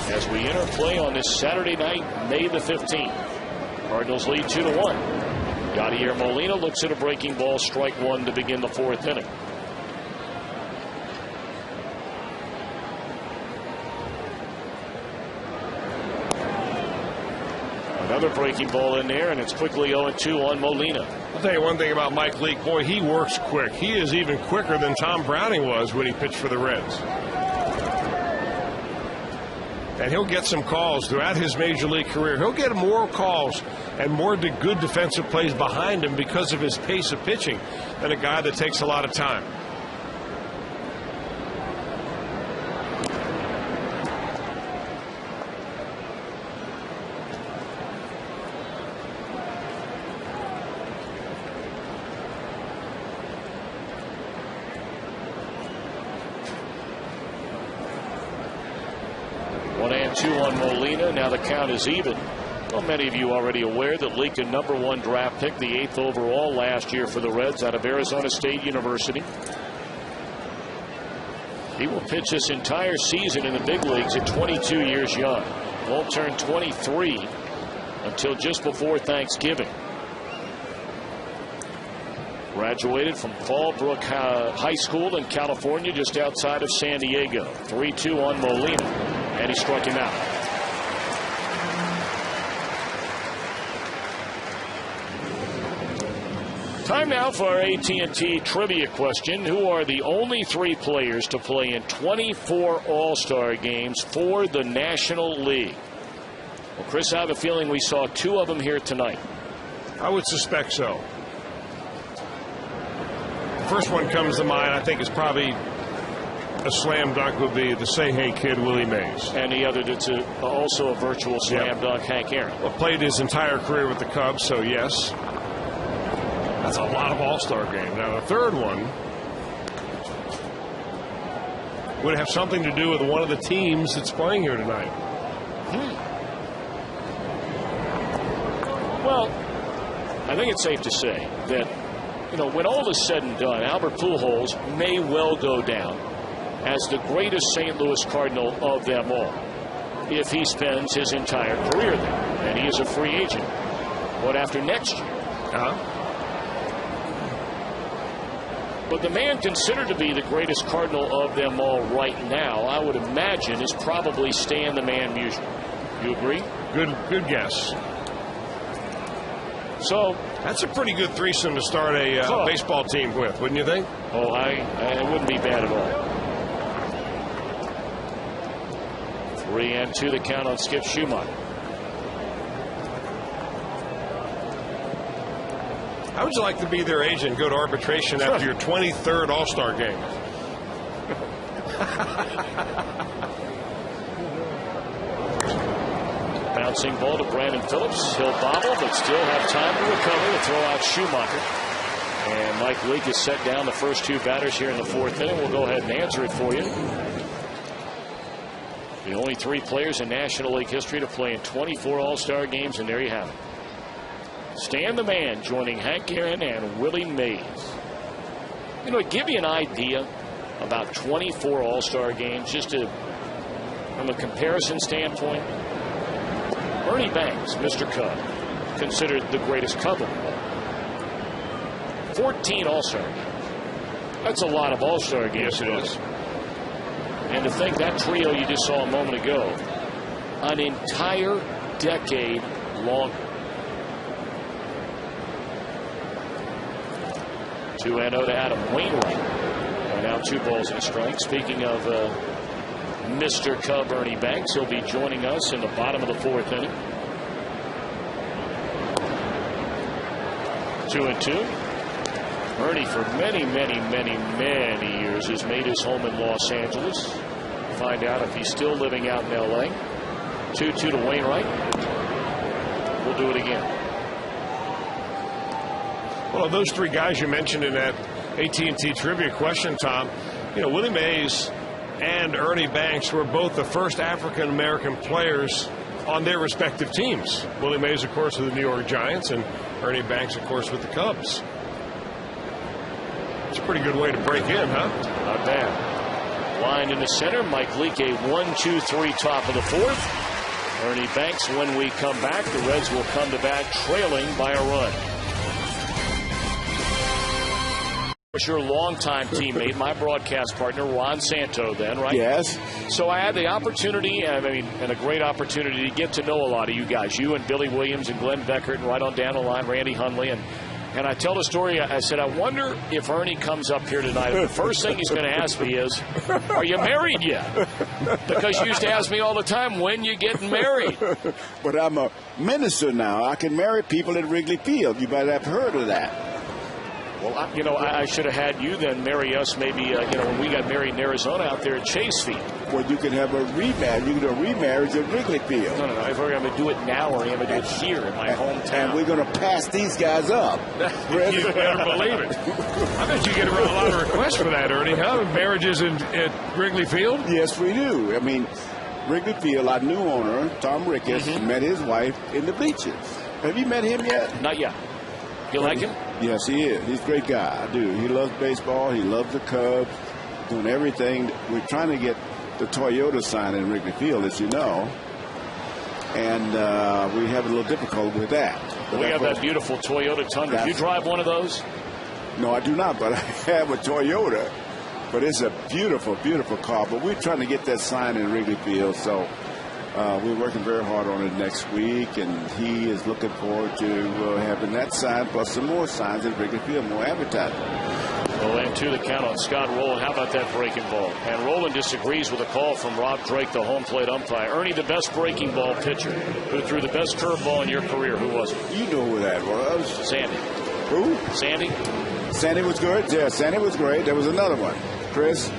As we enter play on this Saturday night, May the 15th. Cardinals lead 2-1. Yadier Molina looks at a breaking ball, strike one to begin the fourth inning. Another breaking ball in there, and it's quickly 0-2 on Molina. I'll tell you one thing about Mike Leake. Boy, he works quick. He is even quicker than Tom Browning was when he pitched for the Reds. And he'll get some calls throughout his major league career. He'll get more calls and more good defensive plays behind him because of his pace of pitching than a guy that takes a lot of time. Two on Molina. Now the count is even. Well, many of you already aware that Leake, a #1 draft pick, the 8th overall last year for the Reds out of Arizona State University. He will pitch this entire season in the big leagues at 22 years young. Won't turn 23 until just before Thanksgiving. Graduated from Fallbrook High School in California, just outside of San Diego. 3-2 on Molina, and he struck him out. Time now for our AT&T trivia question. Who are the only 3 players to play in 24 All-Star games for the National League? Well, Chris, I have a feeling we saw 2 of them here tonight. I would suspect so. The first one comes to mind, I think, is probably a slam dunk, would be the Say Hey kid, Willie Mays. And the other that's also a virtual slam dunk, Hank Aaron. Well, played his entire career with the Cubs, so yes. That's a lot of All-Star games. Now, the third one would have something to do with one of the teams that's playing here tonight. Well, I think it's safe to say that, when all is said and done, Albert Pujols may well go down as the greatest St. Louis Cardinal of them all if he spends his entire career there. And he is a free agent. But after next year. But the man considered to be the greatest Cardinal of them all right now, I would imagine, is probably Stan the Man Musial. You agree? Good guess. So that's a pretty good threesome to start a baseball team with, wouldn't you think? Oh, it wouldn't be bad at all. 3-2 the count on Skip Schumacher. How would you like to be their agent and go to arbitration after your 23rd All-Star game? Bouncing ball to Brandon Phillips. He'll bobble, but still have time to recover to throw out Schumacher. And Mike Leake has set down the first 2 batters here in the 4th inning. We'll go ahead and answer it for you. The only 3 players in National League history to play in 24 All-Star games, and there you have it. Stan the Man joining Hank Aaron and Willie Mays. To give you an idea about 24 All-Star games, just from a comparison standpoint, Ernie Banks, Mr. Cub, considered the greatest Cub of all. 14 All-Star games. That's a lot of All-Star games. Yes, it is. And to think that trio you just saw a moment ago, an entire decade long. 2-0 to Adam Wainwright. And now 2 balls and a strike. Speaking of Mr. Cub, Ernie Banks, he'll be joining us in the bottom of the 4th inning. 2-2. Ernie, for many, many, many, many years, has made his home in Los Angeles. Find out if he's still living out in L.A. 2-2 to Wainwright. We'll do it again. Well, those 3 guys you mentioned in that AT&T trivia question, Tom, Willie Mays and Ernie Banks were both the first African-American players on their respective teams. Willie Mays, of course, with the New York Giants, and Ernie Banks, of course, with the Cubs. It's a pretty good way to break in, huh? Not bad. Line in the center. Mike Leake, a 1-2-3 top of the 4th. Ernie Banks, when we come back, the Reds will come to bat trailing by a run. Your longtime teammate, my broadcast partner, Ron Santo, then, right? Yes. So I had the opportunity, and a great opportunity to get to know a lot of you guys, you and Billy Williams and Glenn Beckert, and right on down the line, Randy Hundley. And I tell the story, I said, I wonder if Ernie comes up here tonight. The first thing he's going to ask me is, are you married yet? Because you used to ask me all the time, when you getting married? But I'm a minister now. I can marry people at Wrigley Field. You might have heard of that. Well, I should have had you then marry us maybe, when we got married in Arizona out there at Chase Field. Well, you can have a remarriage. You can do a remarriage at Wrigley Field. No. If we're going to do it now or I'm going to do it here in my hometown. And we're going to pass these guys up. You better believe it. I bet you get a lot of requests for that, Ernie, huh? Marriages at Wrigley Field? Yes, we do. Wrigley Field, our new owner, Tom Ricketts, met his wife in the bleachers. Have you met him yet? Not yet. You like him? Yes, he is. He's a great guy. I do. He loves baseball. He loves the Cubs. Doing everything. We're trying to get the Toyota sign in Wrigley Field, as you know. And we have a little difficulty with that. We have that beautiful Toyota Tundra. Do you drive one of those? No, I do not, but I have a Toyota. But it's a beautiful, beautiful car. But we're trying to get that sign in Wrigley Field, so we're working very hard on it next week, and he is looking forward to having that sign plus some more signs at Wrigley Field, more advertising. 0-2 the count on Scott Rowland. How about that breaking ball? And Rowland disagrees with a call from Rob Drake, the home plate umpire. Ernie, the best breaking ball pitcher who threw the best curveball in your career. Who was it? You know who that was. Sandy. Who? Sandy? Sandy was good. Yeah, Sandy was great. There was another one. Chris?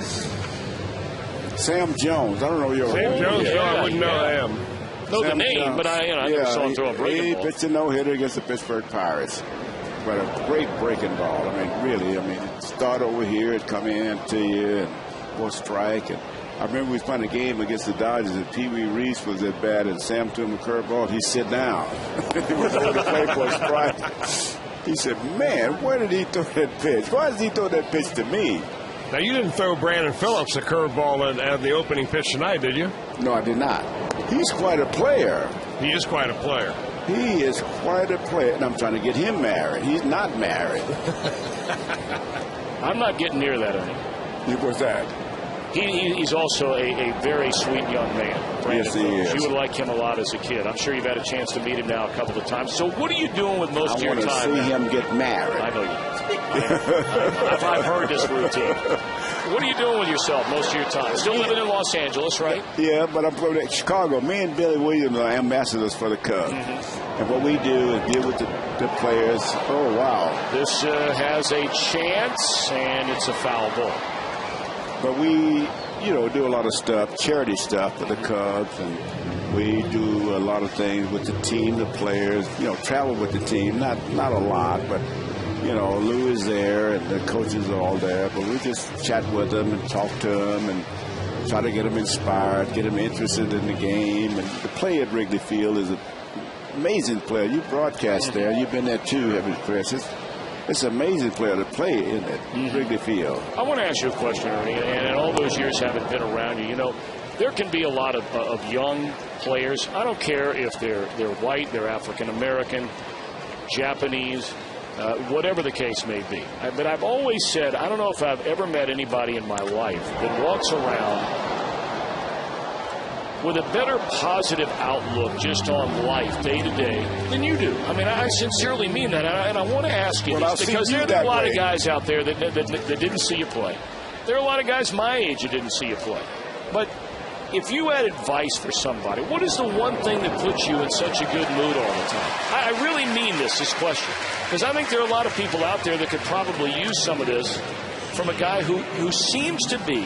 Sam Jones. I don't know your Sam Jones? No, I wouldn't know him. Know the name, Jones. But I never saw him throw a breaking ball. He pitched a no-hitter against the Pittsburgh Pirates. But a great breaking ball. I mean, really. I mean, it start over here, it come in to you, and for a strike. And I remember we was playing a game against the Dodgers, and Pee Wee Reese was at bat, and Sam threw him a curveball. He sit down. He was on the play for a strike. He said, man, where did he throw that pitch? Why did he throw that pitch to me? Now, you didn't throw Brandon Phillips a curveball at the opening pitch tonight, did you? No, I did not. He's quite a player. He is quite a player. He is quite a player, and I'm trying to get him married. He's not married. I'm not getting near that, Ernie. What's that? He's also a very sweet young man. Brandon Yes, he is. You would like him a lot as a kid. I'm sure you've had a chance to meet him now a couple of times. So what are you doing with most of your time? I want to see him get married. I know you. I've heard this routine. What are you doing with yourself most of your time? Still living in Los Angeles, right? Yeah, but I'm from Chicago. Me and Billy Williams are ambassadors for the Cubs. Mm-hmm. And what we do is deal with the players. Oh, wow. This has a chance, and it's a foul ball. But we, do a lot of stuff, charity stuff for the Cubs, and we do a lot of things with the team, the players, travel with the team. Not a lot, but, Lou is there, and the coaches are all there. But we just chat with them and talk to them and try to get them inspired, get them interested in the game. And the play at Wrigley Field is an amazing player. You broadcast there. You've been there too, haven't you, Chris? It's an amazing player to play in it, Wrigley Field. I want to ask you a question, Ernie, and all those years having been around you, there can be a lot of young players. I don't care if they're white, they're African American, Japanese, whatever the case may be. But I've always said, I don't know if I've ever met anybody in my life that walks around with a better positive outlook just on life day to day than you do. I mean, I sincerely mean that, and I want to ask you this because there are a lot of guys out there that didn't see you play. There are a lot of guys my age that didn't see you play. But if you had advice for somebody, what is the one thing that puts you in such a good mood all the time? I really mean this question, because I think there are a lot of people out there that could probably use some of this from a guy who seems to be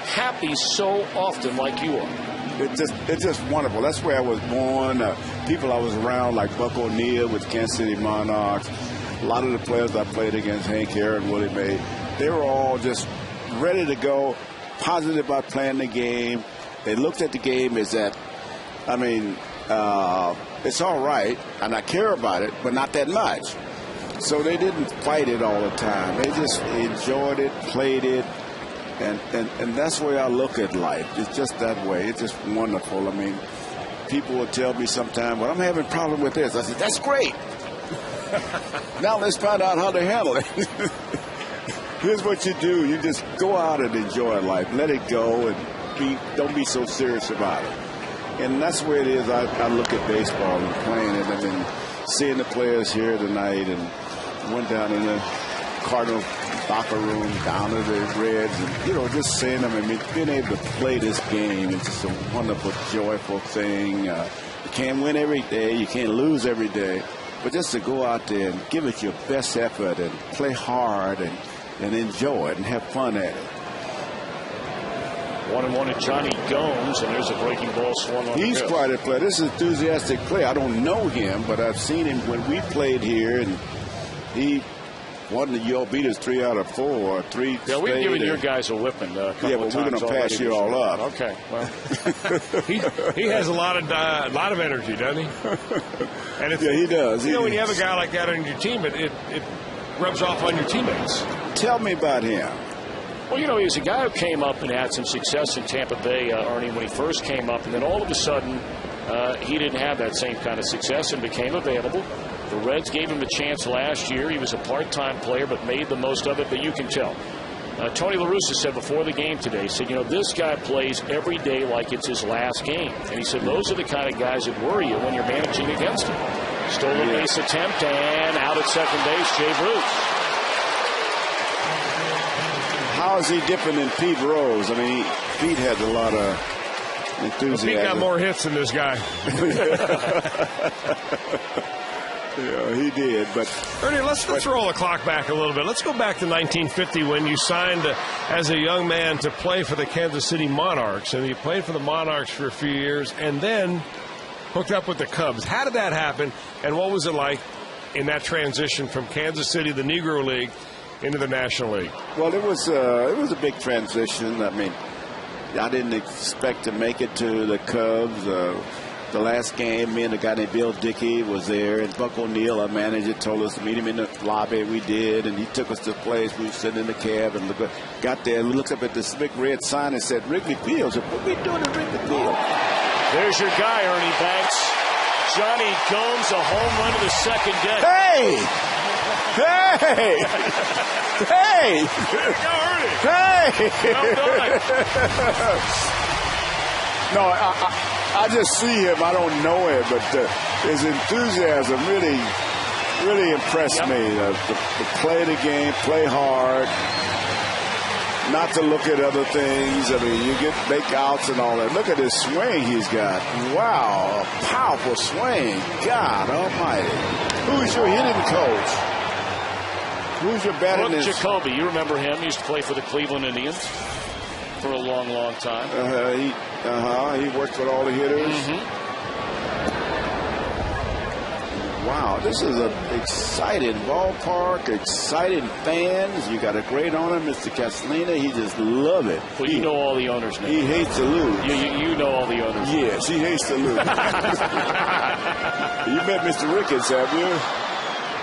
happy so often like you are. It's just wonderful. That's where I was born. People I was around, like Buck O'Neill with Kansas City Monarchs. A lot of the players I played against, Hank Aaron, Willie May, they were all just ready to go, positive about playing the game. They looked at the game as that, it's all right, and I care about it, but not that much. So they didn't fight it all the time. They just enjoyed it, played it. And that's the way I look at life. It's just that way. It's just wonderful. I mean, people will tell me sometimes, well, I'm having a problem with this. I said, that's great. Now let's find out how to handle it. Here's what you do. You just go out and enjoy life. Let it go and don't be so serious about it. And that's the way it is. I look at baseball and playing it. I mean, seeing the players here tonight and went down in the Cardinals locker room, down to the Reds, and, just seeing them. I mean, being able to play this game is just a wonderful, joyful thing. You can't win every day. You can't lose every day. But just to go out there and give it your best effort and play hard and enjoy it and have fun at it. 1-1 at Jonny Gomes, and there's a breaking ball swung on. He's quite a player. This is an enthusiastic player. I don't know him, but I've seen him when we played here, and he won y'all beat us 3 out of 4 or 3. Yeah, we've given your guys a whipping. Yeah, but we're going to pass you all up. Okay, well, he has a lot of energy, doesn't he? And yeah, he does. When you have a guy like that on your team, it rubs off on your teammates. Tell me about him. Well, you know, he was a guy who came up and had some success in Tampa Bay, Ernie, when he first came up. And then all of a sudden, he didn't have that same kind of success and became available. The Reds gave him a chance last year. He was a part-time player but made the most of it. But you can tell. Tony La Russa said before the game today, he said, you know, this guy plays every day like it's his last game. And he said those are the kind of guys that worry you when you're managing against him. Stolen base attempt and out at second base, Jay Bruce. How is he different than Pete Rose? I mean, Pete had a lot of enthusiasm. Pete got more hits than this guy. Yeah, he did. But Ernie, let's roll the clock back a little bit. Let's go back to 1950 when you signed as a young man to play for the Kansas City Monarchs. And you played for the Monarchs for a few years and then hooked up with the Cubs. How did that happen? And what was it like in that transition from Kansas City, the Negro League, into the National League? Well, it was a big transition. I mean, I didn't expect to make it to the Cubs. The last game, me and a guy named Bill Dickey was there, and Buck O'Neill, our manager, told us to meet him in the lobby. We did, and he took us to the place. We were sitting in the cab and got there. And we looked up at this big red sign and said, Wrigley Field. I said, what are we doing at Wrigley Field? There's your guy, Ernie Banks. Jonny Gomes, a home run to the second deck. Hey! Hey! Hey! Hey! No, I just see him. I don't know him, but his enthusiasm really impressed me. To play the game, play hard, not to look at other things. I mean, you make outs and all that. Look at his swing he's got. Wow, a powerful swing. God almighty. Who's your hitting coach? Who's your batting? Brooke Jacoby. You remember him. He used to play for the Cleveland Indians for a long, long time. He worked with all the hitters. Wow, this is an exciting ballpark, exciting fans. You got a great owner, Mr. Castellina. He just love it. Well, you know all the owners now. He hates to lose. You know all the owners. Yes, he hates to lose. You met Mr. Ricketts, have you?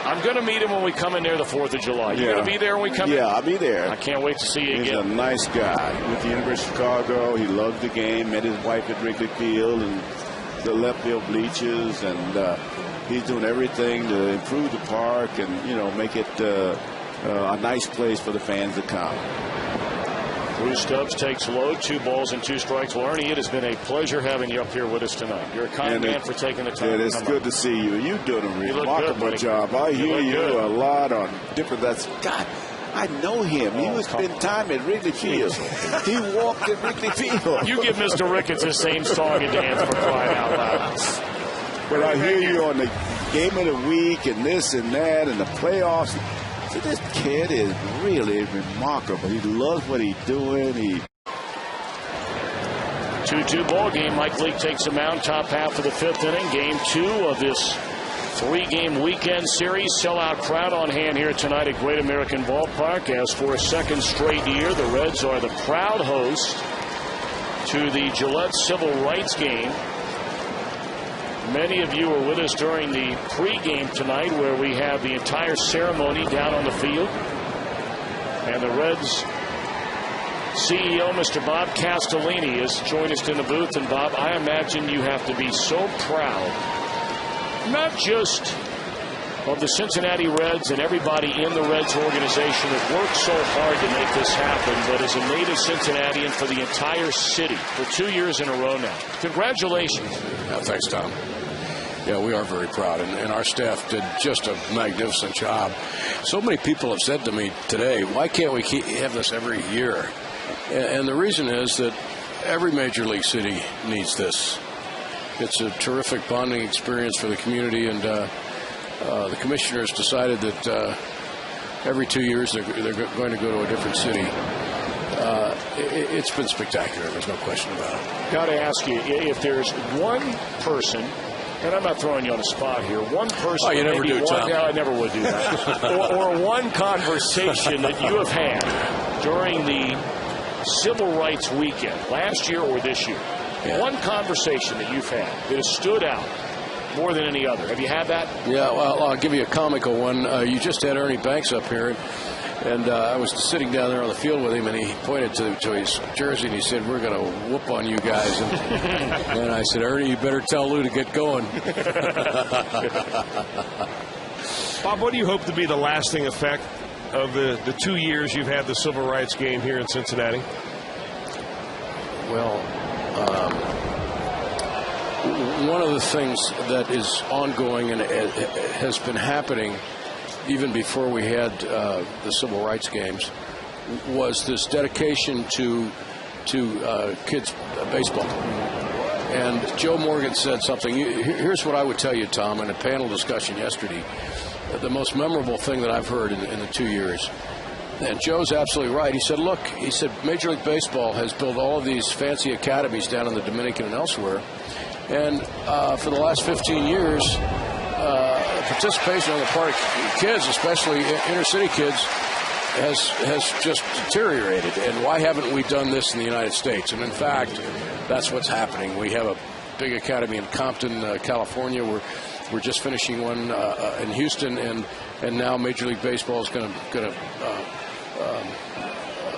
I'm going to meet him when we come in there the 4th of July. You going to be there when we come in? Yeah, I'll be there. I can't wait to see you again. He's a nice guy. He went to the University of Chicago. He loved the game. Met his wife at Wrigley Field and the left field bleachers. And he's doing everything to improve the park and, you know, make it a nice place for the fans to come. Bruce Stubbs takes load, 2 balls and 2 strikes. Well, Ernie, it has been a pleasure having you up here with us tonight. You're a kind man for taking the time. Yeah, it's good to see you. You're doing a remarkable job. I hear you a lot on different. God, I know him. He was spending time at Wrigley Field. He walked at Wrigley Field. You give Mr. Ricketts the same song and dance for crying out loud. But I hear you on the game of the week and this and that and the playoffs. So this kid is really remarkable. He loves what he's doing. 2-2 ball game. Mike Leake takes the mound, top half of the 5th inning. Game 2 of this 3-game weekend series. Sellout crowd on hand here tonight at Great American Ballpark. As for a second straight year, the Reds are the proud host to the Gillette Civil Rights game. Many of you were with us during the pregame tonight where we have the entire ceremony down on the field. And the Reds CEO, Mr. Bob Castellini, has joined us in the booth. And, Bob, I imagine you have to be so proud, not just of the Cincinnati Reds and everybody in the Reds organization that worked so hard to make this happen, but as a native Cincinnatian for the entire city for 2 years in a row now. Congratulations. Thanks, Tom. Yeah, we are very proud, and our staff did just a magnificent job. So many people have said to me today, why can't we have this every year? And the reason is that every major league city needs this. It's a terrific bonding experience for the community, and the commissioners decided that every 2 years they're going to go to a different city. It's been spectacular. There's no question about it. Got to ask you, if there's one person, and I'm not throwing you on the spot here, one person. Oh, you never do, Tom. Yeah, I never would do that. or one conversation that you have had during the Civil Rights Weekend, last year or this year. Yeah. One conversation that you've had that has stood out more than any other. Have you had that? Yeah, well, I'll give you a comical one. You just had Ernie Banks up here. And I was sitting down there on the field with him, and he pointed to his jersey, and he said, "We're going to whoop on you guys." And I said, "Ernie, you better tell Lou to get going." Bob, what do you hope to be the lasting effect of the 2 years you've had the civil rights game here in Cincinnati? Well, one of the things that is ongoing and has been happening even before we had the civil rights games was this dedication to kids baseball. And Joe Morgan said something. Here's what I would tell you, Tom, in a panel discussion yesterday. The most memorable thing that I've heard in the 2 years. And Joe's absolutely right. He said, look, Major League Baseball has built all of these fancy academies down in the Dominican and elsewhere. And for the last 15 years, participation on the part of kids, especially inner city kids, has just deteriorated. And why haven't we done this in the United States? And in fact, that's what's happening. We have a big academy in Compton, California. We're just finishing one in Houston, and now Major League Baseball is going to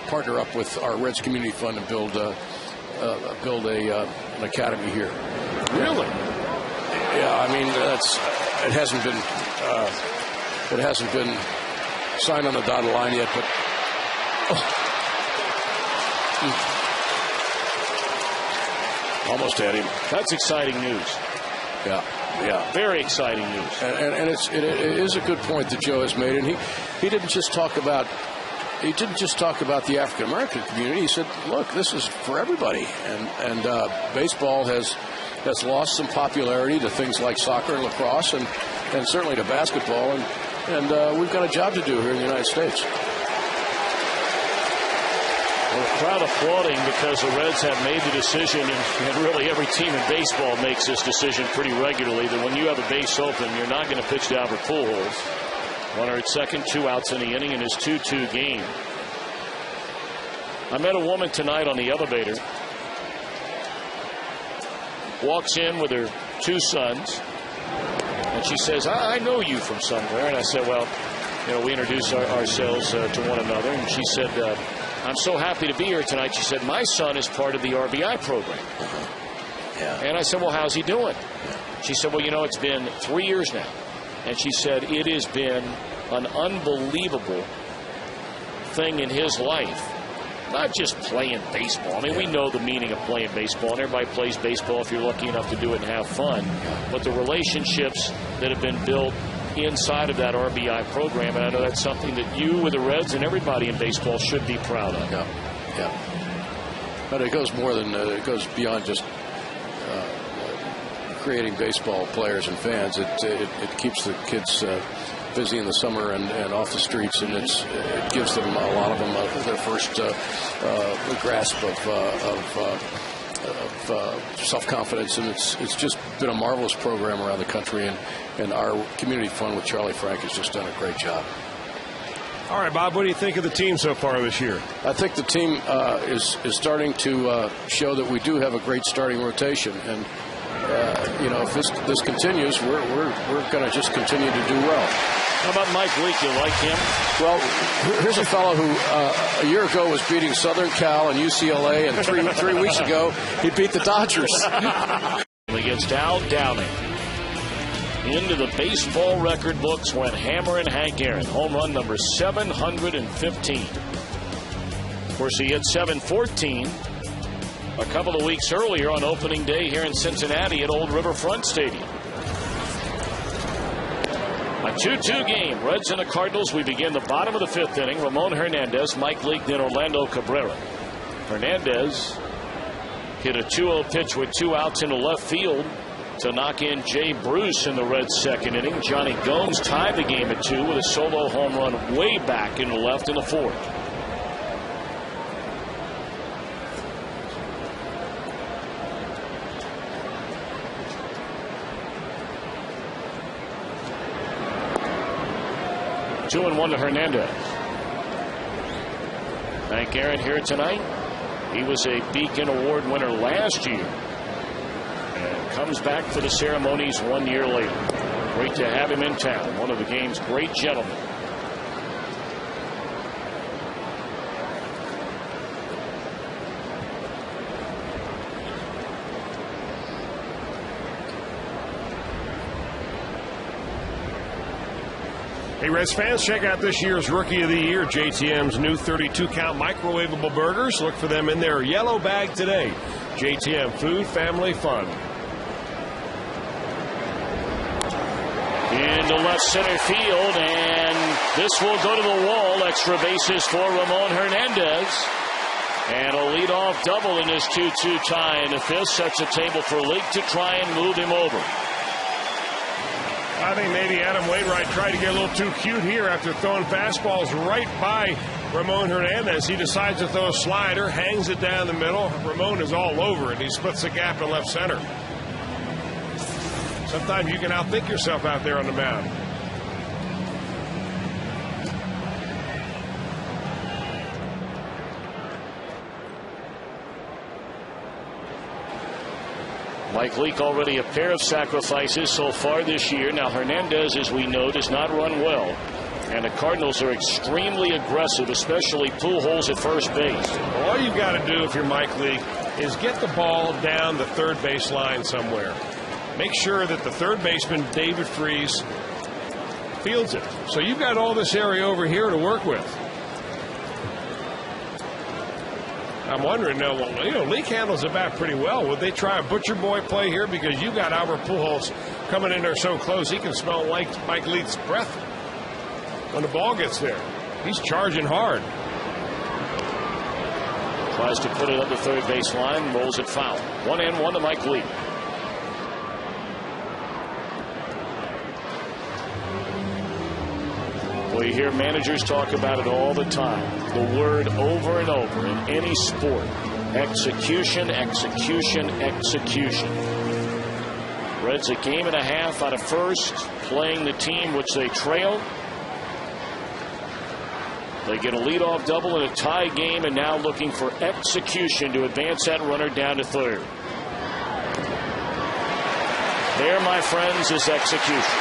partner up with our Reds Community Fund and build an academy here. Really? Yeah, I mean it hasn't been signed on the dotted line yet, but almost had him. That's exciting news. Yeah, very exciting news. And it is a good point that Joe has made, and he didn't just talk about the African American community. He said, look, this is for everybody, and baseball has lost some popularity to things like soccer and lacrosse, and certainly to basketball, and we've got a job to do here in the United States. Well, the crowd applauding because the Reds have made the decision, and really every team in baseball makes this decision pretty regularly, that when you have a base open, you're not going to pitch to Albert Pujols. Runner at second, 2 outs in the inning in his 2-2 game. I met a woman tonight on the elevator. Walks in with her 2 sons, and she says, I know you from somewhere. And I said, well, we introduce ourselves to one another. And she said, I'm so happy to be here tonight. She said, my son is part of the RBI program. Yeah. And I said, well, how's he doing? She said, well, it's been 3 years now. And she said, it has been an unbelievable thing in his life. Not just playing baseball. I mean, we know the meaning of playing baseball, and everybody plays baseball if you're lucky enough to do it and have fun. But the relationships that have been built inside of that RBI program, and I know that's something that you with the Reds and everybody in baseball should be proud of. Yeah. But it goes more than it goes beyond just creating baseball players and fans. It keeps the kids busy in the summer and off the streets, and it gives them, a lot of them, their first grasp of self-confidence, and it's just been a marvelous program around the country, and our community fund with Charlie Frank has just done a great job. All right, Bob, what do you think of the team so far this year? I think the team is starting to show that we do have a great starting rotation, and if this continues, we're going to just continue to do well. How about Mike Leake? You like him? Well, here's a fellow who a year ago was beating Southern Cal and UCLA, and three weeks ago he beat the Dodgers. Against Al Downing. Into the baseball record books went Hammer and Hank Aaron. Home run number 715. Of course, he hit 714 a couple of weeks earlier on opening day here in Cincinnati at Old Riverfront Stadium. A 2-2 game. Reds and the Cardinals. We begin the bottom of the 5th inning. Ramon Hernadnez, Mike Leake, then Orlando Cabrera. Hernandez hit a 2-0 pitch with 2 outs into left field to knock in Jay Bruce in the Reds' 2nd inning. Jonny Gomes tied the game at 2 with a solo home run way back into left in the 4th. Two and 1 to Hernandez. Hank Aaron here tonight. He was a Beacon Award winner last year and comes back for the ceremonies 1 year later. Great to have him in town. One of the game's great gentlemen. Hey, Reds fans, check out this year's Rookie of the Year, JTM's new 32-count microwavable burgers. Look for them in their yellow bag today. JTM Food, Family, Fun. Into left center field, and this will go to the wall. Extra bases for Ramon Hernadnez. And a leadoff double in his 2-2 tie in the fifth. Sets a table for Leake to try and move him over. I think maybe Adam Wainwright tried to get a little too cute here after throwing fastballs right by Ramon Hernadnez. He decides to throw a slider, hangs it down the middle. Ramon is all over it. He splits the gap in left center. Sometimes you can outthink yourself out there on the mound. Mike Leake already a pair of sacrifices so far this year. Now Hernandez, as we know, does not run well. And the Cardinals are extremely aggressive, especially Pujols at first base. Well, all you've got to do if you're Mike Leake is get the ball down the third base line somewhere. Make sure that the third baseman, David Freese, fields it. So you've got all this area over here to work with. I'm wondering, Leake handles the bat pretty well. Would they try a butcher boy play here? Because you've got Albert Pujols coming in there so close, he can smell Mike Leake's breath when the ball gets there. He's charging hard. Tries to put it up the third base line, rolls it foul. 1-1 to Mike Leake. Well, you hear managers talk about it all the time. The word over and over in any sport. Execution, execution, execution. Reds a game and a half out of first, playing the team which they trail. They get a leadoff double in a tie game, and now looking for execution to advance that runner down to third. There, my friends, is execution.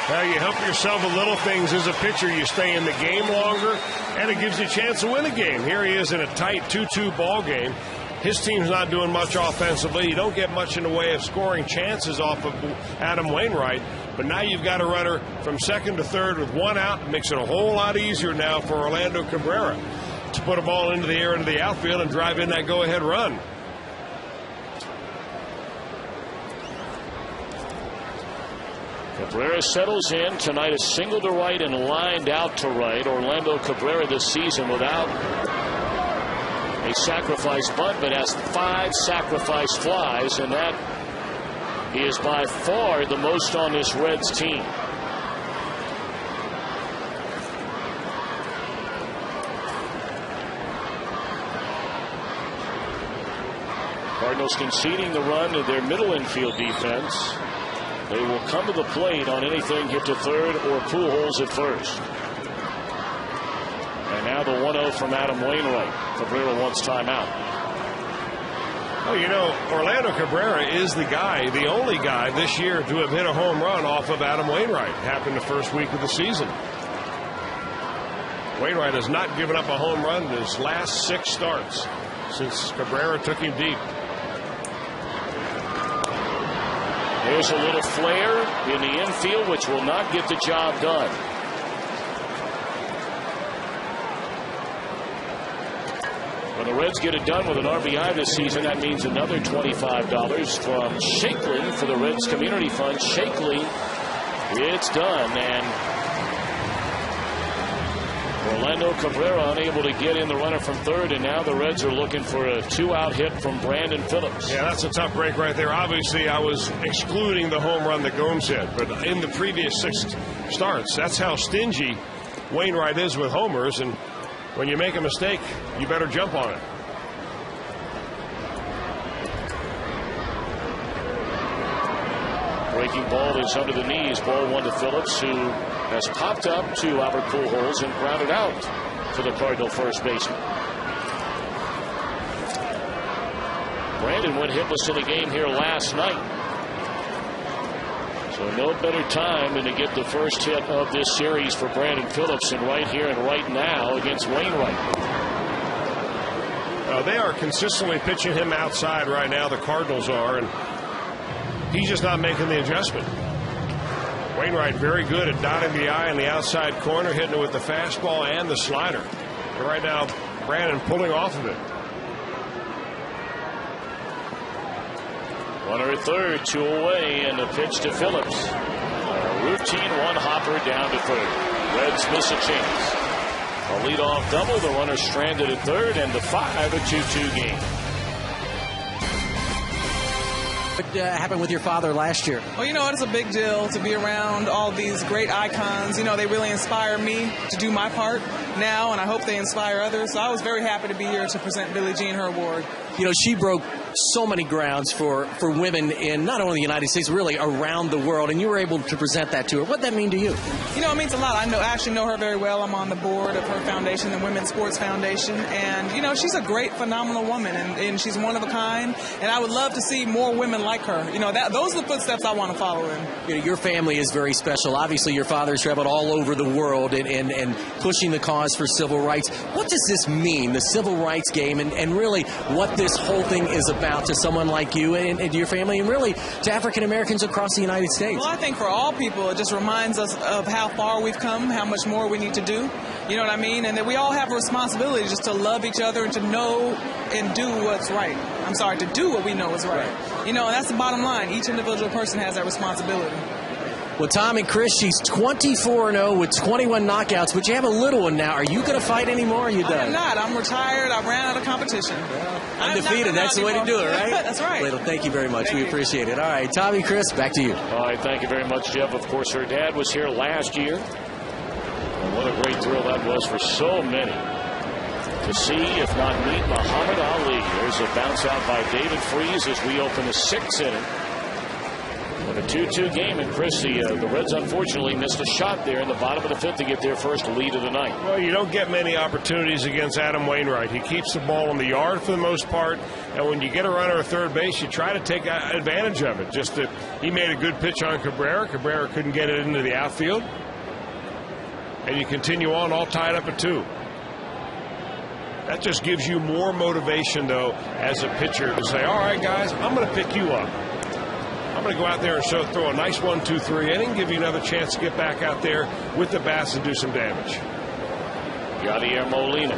Now you help yourself with little things as a pitcher. You stay in the game longer, and it gives you a chance to win a game. Here he is in a tight 2-2 ball game. His team's not doing much offensively. You don't get much in the way of scoring chances off of Adam Wainwright. But now you've got a runner from second to third with one out. It makes it a whole lot easier now for Orlando Cabrera to put a ball into the air into the outfield and drive in that go-ahead run. Cabrera settles in tonight, a single to right and lined out to right. Orlando Cabrera this season without a sacrifice bunt, but has 5 sacrifice flies, and that is by far the most on this Reds team. Cardinals conceding the run to their middle infield defense. They will come to the plate on anything hit to third or Pujols at first. And now the 1-0 from Adam Wainwright. Cabrera wants timeout. Well, Orlando Cabrera is the guy, the only guy this year to have hit a home run off of Adam Wainwright. Happened the first week of the season. Wainwright has not given up a home run in his last 6 starts since Cabrera took him deep. There's a little flare in the infield, which will not get the job done. When the Reds get it done with an RBI this season, that means another $25 from Shakely for the Reds Community Fund. Shakely, it's done. And Orlando Cabrera unable to get in the runner from third, and now the Reds are looking for a 2-out hit from Brandon Phillips. Yeah, that's a tough break right there. Obviously, I was excluding the home run that Gomes hit, but in the previous 6 starts, that's how stingy Wainwright is with homers, and when you make a mistake, you better jump on it. Breaking ball is under the knees. Ball 1 to Phillips, who has popped up to Albert Pujols and grounded out to the Cardinal first baseman. Brandon went hitless in the game here last night. So no better time than to get the first hit of this series for Brandon Phillips, and right here and right now against Wainwright. They are consistently pitching him outside right now, the Cardinals are, and he's just not making the adjustment. Wainwright very good at dotting the I in the outside corner, hitting it with the fastball and the slider. But right now, Brandon pulling off of it. Runner at third, 2 away, and a pitch to Phillips. A routine one-hopper down to third. Reds miss a chance. A leadoff double, the runner stranded at third, and the 5, a 2-2 game. What happened with your father last year? Well, you know, it's a big deal to be around all these great icons. You know, they really inspire me to do my part now, and I hope they inspire others. So I was very happy to be here to present Billie Jean her award. You know, she broke so many grounds for women in not only the United States, really around the world, and you were able to present that to her. What did that mean to you? You know, it means a lot. I actually know her very well. I'm on the board of her foundation, the Women's Sports Foundation, and, you know, she's a great, phenomenal woman, and she's one of a kind, and I would love to see more women like her. You know, those are the footsteps I want to follow in. You know, your family is very special. Obviously, your father's traveled all over the world and pushing the cause for civil rights. What does this mean, the civil rights game, and really what this whole thing is about to someone like you and your family, and really to African Americans across the United States? Well, I think for all people, it just reminds us of how far we've come, how much more we need to do. You know what I mean? And that we all have a responsibility just to love each other and to know and do what's right. I'm sorry, to do what we know is right. You know, and that's the bottom line. Each individual person has that responsibility. Well, Tom and Chris, she's 24-0 with 21 knockouts, but you have a little one now. Are you going to fight anymore, or are you done? I'm not. I'm retired. I ran out of competition. Undefeated. That's the way to do it, right? That's right. Well, thank you very much. We appreciate it. All right, Tommy, Chris, back to you. All right, thank you very much, Jeff. Of course, her dad was here last year. And what a great thrill that was for so many to see, if not meet, Muhammad Ali. There's a bounce out by David Freese as we open the 6th inning. With a 2-2 game, and Chris, the Reds unfortunately missed a shot there in the bottom of the 5th to get their first lead of the night. Well, you don't get many opportunities against Adam Wainwright. He keeps the ball in the yard for the most part, and when you get a runner at third base, you try to take advantage of it. Just that he made a good pitch on Cabrera. Cabrera couldn't get it into the outfield, and you continue on all tied up at 2. That just gives you more motivation, though, as a pitcher to say, all right, guys, I'm going to pick you up. I'm going to go out there and throw a nice 1-2-3 inning, give you another chance to get back out there with the bats and do some damage. Yadier Molina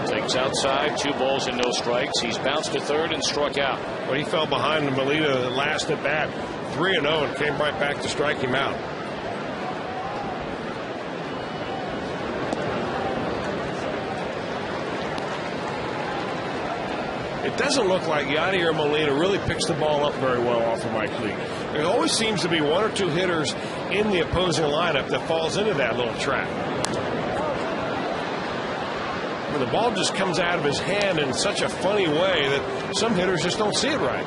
takes outside, 2 balls and no strikes. He's bounced to third and struck out. Well, he fell behind Molina last at bat, 3-0, and came right back to strike him out. It doesn't look like Yadier Molina really picks the ball up very well off of Mike Leake. There always seems to be 1 or 2 hitters in the opposing lineup that falls into that little trap. But the ball just comes out of his hand in such a funny way that some hitters just don't see it right.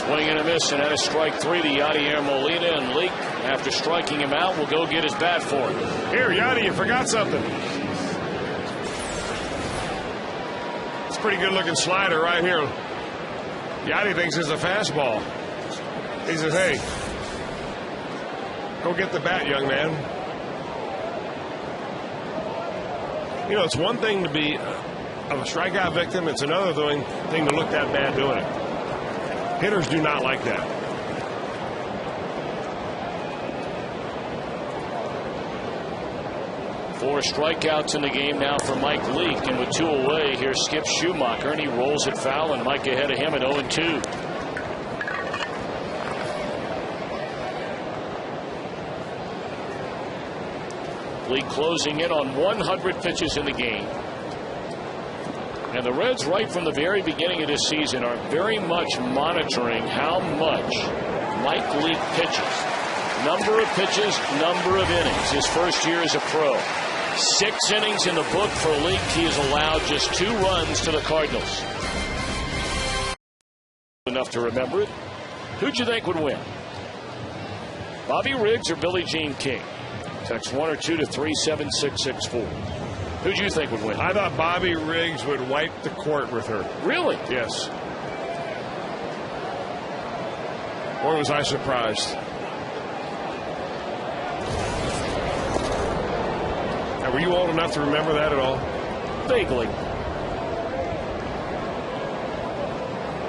Swing and a miss, and that is strike 3 to Yadier Molina, and Leake, after striking him out, will go get his bat for him. Here, Yadi, you forgot something. It's a pretty good looking slider right here. Yadi thinks it's a fastball. He says, hey, go get the bat, young man. You know, it's one thing to be a strikeout victim. It's another thing to look that bad doing it. Hitters do not like that. Four strikeouts in the game now for Mike Leake, and with 2 away, here's Skip Schumacher, and he rolls it foul, and Mike ahead of him at 0-2. Leake closing in on 100 pitches in the game. And the Reds, right from the very beginning of this season, are very much monitoring how much Mike Leake pitches. Number of pitches, number of innings. His first year as a pro. 6 innings in the book for Leake. He has allowed just 2 runs to the Cardinals. Enough to remember it. Who'd you think would win? Bobby Riggs or Billie Jean King? Text 1 or 2 to 37664. Who'd you think would win? I thought Bobby Riggs would wipe the court with her. Really? Yes. Or was I surprised? Now, were you old enough to remember that at all? Vaguely.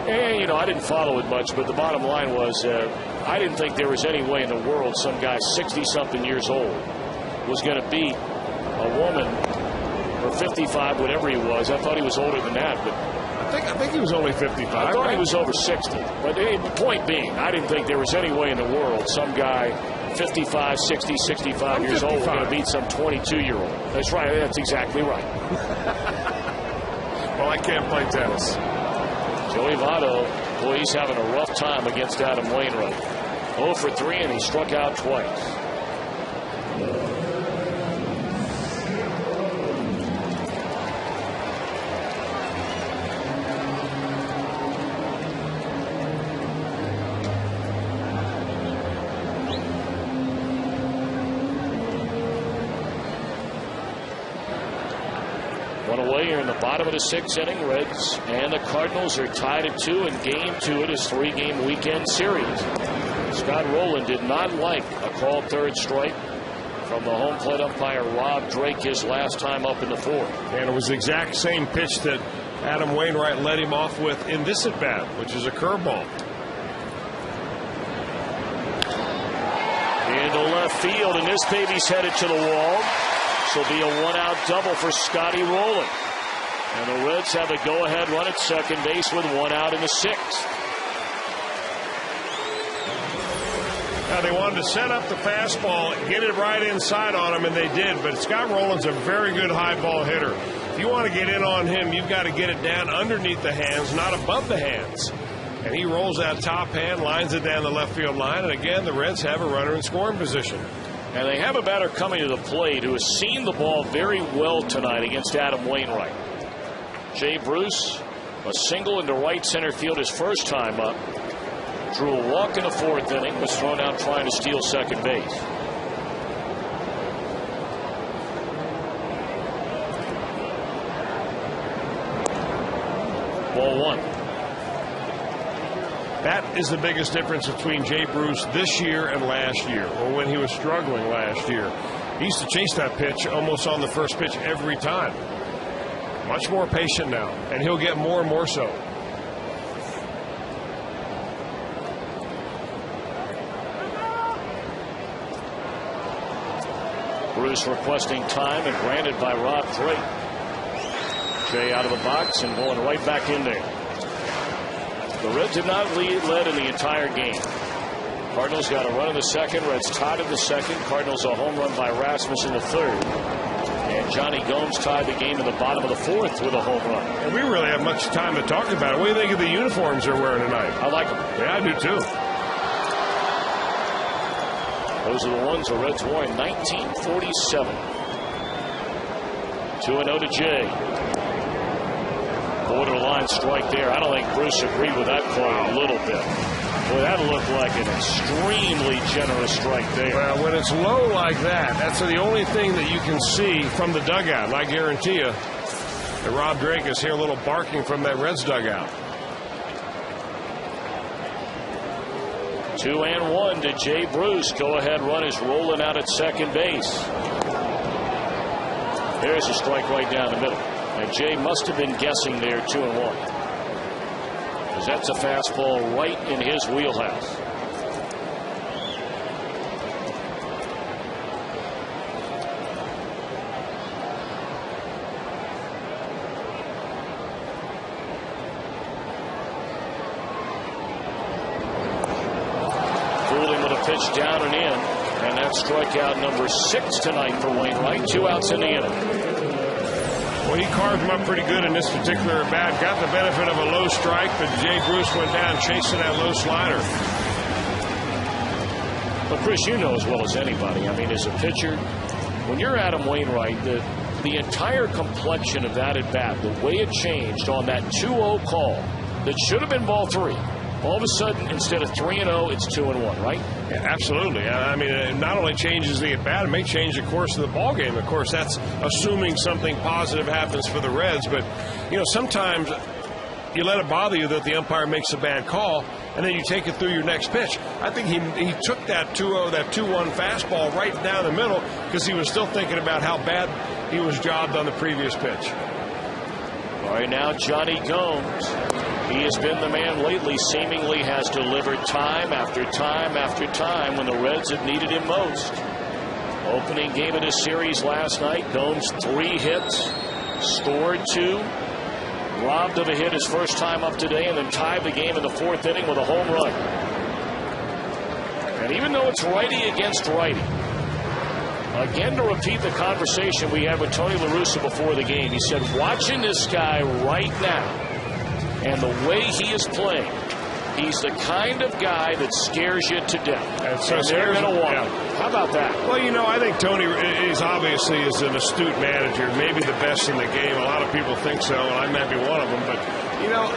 And, you know, I didn't follow it much, but the bottom line was I didn't think there was any way in the world some guy 60-something years old was going to beat a woman or 55, whatever he was. I thought he was older than that, but I think he was only 55. I thought he was over 60. But the point being, I didn't think there was any way in the world some guy 55, 60, 65 years old was going to beat some 22-year-old. That's right. That's exactly right. Well, I can't play tennis. Joey Votto, boy, he's having a rough time against Adam Wainwright. 0 for 3, and he struck out twice. Here in the bottom of the 6th inning, Reds and the Cardinals are tied at 2, and game 2 of this 3-game weekend series. Scott Rowland did not like a called third strike from the home plate umpire Rob Drake his last time up in the 4th. And it was the exact same pitch that Adam Wainwright led him off with in this at-bat, which is a curveball. Into left field, and this baby's headed to the wall. This will be a 1-out double for Scotty Rowland. And the Reds have a go-ahead run at second base with 1 out in the 6th. Now, they wanted to set up the fastball, get it right inside on him, and they did. But Scott Rowland's a very good high ball hitter. If you want to get in on him, you've got to get it down underneath the hands, not above the hands. And he rolls that top hand, lines it down the left field line. And again, the Reds have a runner in scoring position. And they have a batter coming to the plate who has seen the ball very well tonight against Adam Wainwright. Jay Bruce, a single into right center field his first time up. Drew a walk in the 4th inning, was thrown out trying to steal second base. Ball 1. That is the biggest difference between Jay Bruce this year and last year, or when he was struggling last year. He used to chase that pitch almost on the first pitch every time. Much more patient now, and he'll get more and more so. Bruce requesting time and granted by Rob Drake. Jay out of the box and going right back in there. The Reds have not led in the entire game. Cardinals got a run in the 2nd. Reds tied in the 2nd. Cardinals a home run by Rasmus in the 3rd. And Jonny Gomes tied the game in the bottom of the 4th with a home run. And we really have much time to talk about it. What do you think of the uniforms they're wearing tonight? I like them. Yeah, I do too. Those are the ones the Reds wore in 1947. 2-0 to Jay. Borderline strike there. I don't think Bruce agreed with that call a little bit. Boy, that looked like an extremely generous strike there. Well, when it's low like that, that's the only thing that you can see from the dugout. And I guarantee you that Rob Drake is here a little barking from that Reds dugout. 2-1 to Jay Bruce. Go-ahead run is rolling out at second base. There's a strike right down the middle. And Jay must have been guessing there 2-1. Because that's a fastball right in his wheelhouse. Fooled him with a pitch down and in. And that's strikeout number 6 tonight for Wainwright. 2 outs in the inning. Well, he carved him up pretty good in this particular at-bat. Got the benefit of a low strike, but Jay Bruce went down chasing that low slider. But, Chris, you know as well as anybody, I mean, as a pitcher, when you're Adam Wainwright, the entire complexion of that at-bat, the way it changed on that 2-0 call that should have been ball 3, all of a sudden, instead of 3-0, it's 2-1, right? Yeah, absolutely. I mean, it not only changes the at-bat, it may change the course of the ball game. Of course, that's assuming something positive happens for the Reds. But, you know, sometimes you let it bother you that the umpire makes a bad call, and then you take it through your next pitch. I think he took that 2-0, that 2-1 fastball right down the middle because he was still thinking about how bad he was jobbed on the previous pitch. All right, now Jonny Gomes. He has been the man lately, seemingly has delivered time after time after time when the Reds have needed him most. Opening game of this series last night, Gomes 3 hits, scored 2, robbed of a hit his first time up today, and then tied the game in the 4th inning with a home run. And even though it's righty against righty, again to repeat the conversation we had with Tony La Russa before the game, he said watching this guy right now and the way he is playing, he's the kind of guy that scares you to death. And they're going to want him. How about that? Well, you know, I think Tony is obviously an astute manager, maybe the best in the game. A lot of people think so, and I might be one of them. But, you know,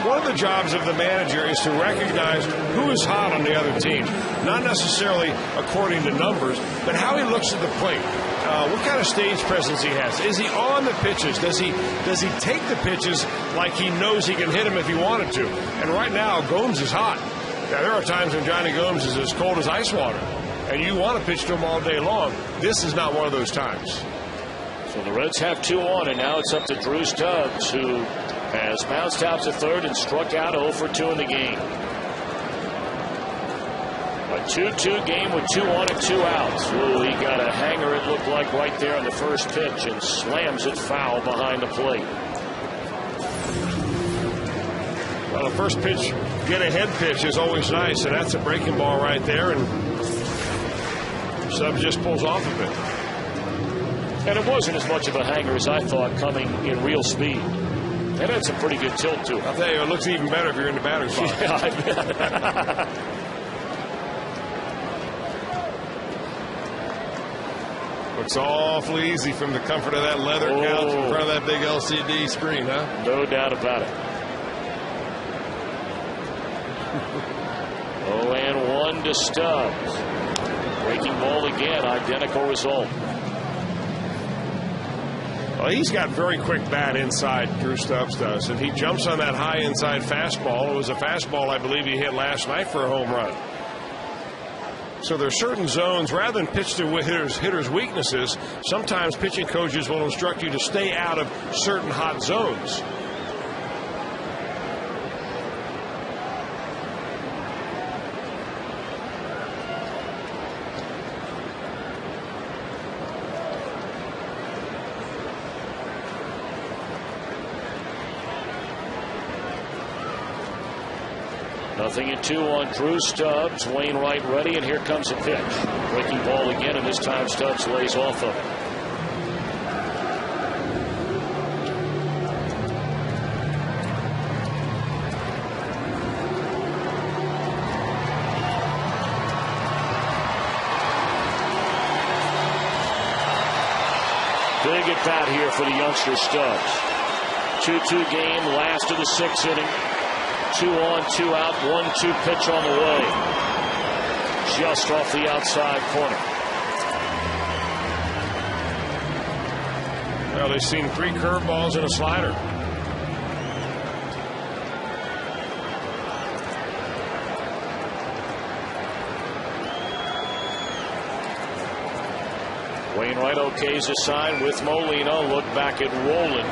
one of the jobs of the manager is to recognize who is hot on the other team. Not necessarily according to numbers, but how he looks at the plate. What kind of stage presence he has. Is he on the pitches? Does he take the pitches like he knows he can hit them if he wanted to? And right now, Gomes is hot. Now, there are times when Jonny Gomes is as cold as ice water, and you want to pitch to him all day long. This is not one of those times. So the Reds have 2 on, and now it's up to Drew Stubbs, who has bounced out to third and struck out 0 for 2 in the game. A 2-2 game with 2 on and 2 outs. Ooh, he got a hanger, it looked like, right there on the first pitch, and slams it foul behind the plate. Well, the first pitch, get a head pitch is always nice, and that's a breaking ball right there, and Stubbs just pulls off of it. And it wasn't as much of a hanger as I thought, coming in real speed. And that's a pretty good tilt, too. I'll tell you, it looks even better if you're in the batter's box. Yeah, I bet. Looks awfully easy from the comfort of that leather couch in front of that big LCD screen, huh? No doubt about it. 0-1 to Stubbs. Breaking ball again, identical result. Well, he's got very quick bat inside, Drew Stubbs does, and he jumps on that high inside fastball. It was a fastball I believe he hit last night for a home run. So there are certain zones, rather than pitch to hitters' weaknesses, sometimes pitching coaches will instruct you to stay out of certain hot zones. Nothing in 2 on Drew Stubbs. Wainwright ready, and here comes a pitch. Breaking ball again, and this time Stubbs lays off of it. Big at bat here for the youngster Stubbs. 2-2 game, last of the 6th inning. 2 on, 2 out, 1-2 pitch on the way. Just off the outside corner. Well, they've seen 3 curveballs and a slider. Wainwright okays his sign with Molina. Look back at Rowland.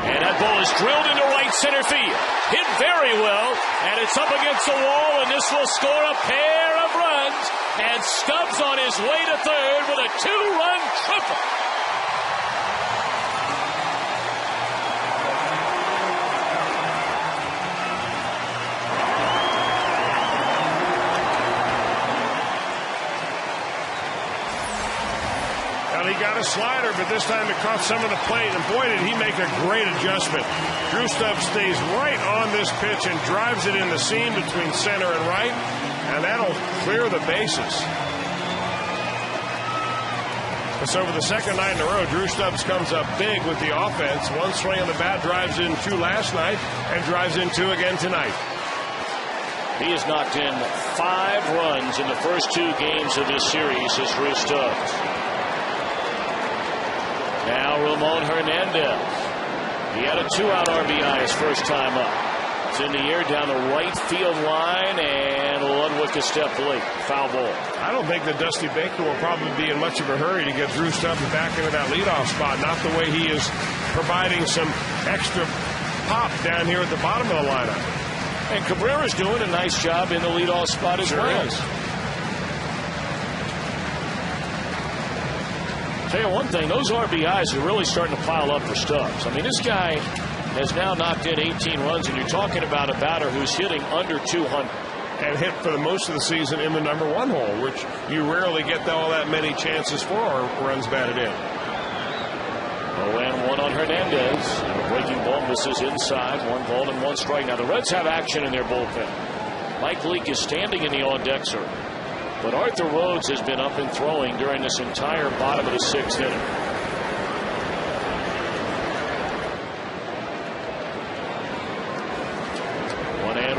And that ball is drilled into right center field. Hit very well, and it's up against the wall, and this will score a pair of runs. And Stubbs on his way to third with a 2-run triple. He got a slider, but this time it caught some of the plate, and boy, did he make a great adjustment. Drew Stubbs stays right on this pitch and drives it in the seam between center and right, and that'll clear the bases. So for the second night in a row, Drew Stubbs comes up big with the offense. 1 swing on the bat, drives in 2 last night, and drives in 2 again tonight. He has knocked in 5 runs in the first 2 games of this series as Drew Stubbs. Now Ramon Hernadnez. He had a 2-out RBI his first time up. It's in the air down the right field line, and Ludwig a step late. Foul ball. I don't think that Dusty Baker will probably be in much of a hurry to get Drew Stubbs back into that leadoff spot. Not the way he is providing some extra pop down here at the bottom of the lineup. And Cabrera's doing a nice job in the leadoff spot as well. Tell you one thing, those RBIs are really starting to pile up for Stubbs. I mean, this guy has now knocked in 18 runs, and you're talking about a batter who's hitting under 200. And hit for the most of the season in the number 1 hole, which you rarely get all that many chances for runs batted in. 0-1 on Hernandez. And a breaking ball misses inside. 1 ball and 1 strike. Now the Reds have action in their bullpen. Mike Leake is standing in the on-deck circle. But Arthur Rhodes has been up and throwing during this entire bottom of the 6th inning.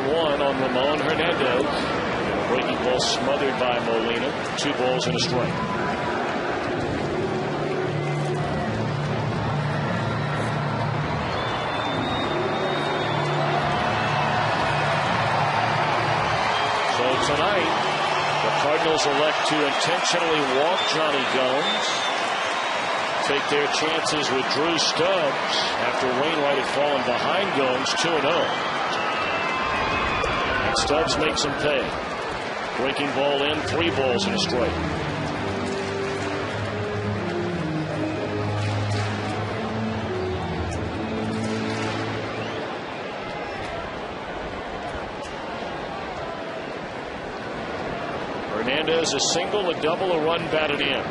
One on Ramon Hernadnez. Breaking ball smothered by Molina. 2 balls and a strike. So tonight, the Cardinals elect to intentionally walk Jonny Gomes. Take their chances with Drew Stubbs after Wainwright had fallen behind Gomes 2-0. Stubbs makes him pay. Breaking ball in, 3 balls and a strike. Hernandez a single, a double, a run batted in.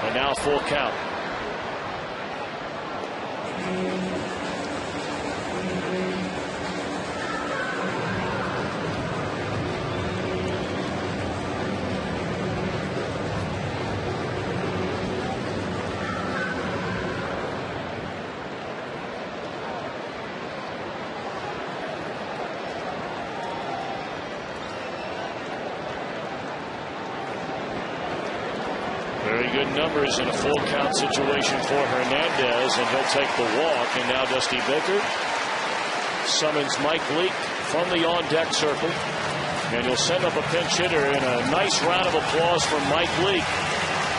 And now full count. Good numbers in a full count situation for Hernandez, and he'll take the walk. And now Dusty Baker summons Mike Leake from the on-deck circle, and he'll send up a pinch hitter in a nice round of applause from Mike Leake.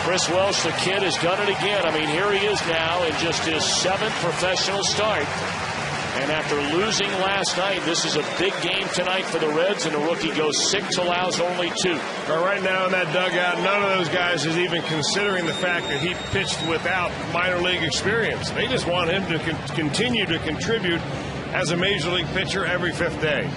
Chris Welsh, the kid, has done it again. I mean, here he is now in just his 7th professional start. And after losing last night, this is a big game tonight for the Reds, and the rookie goes 6, allows only 2. Well, right now in that dugout, none of those guys is even considering the fact that he pitched without minor league experience. They just want him to continue to contribute as a major league pitcher every 5th day.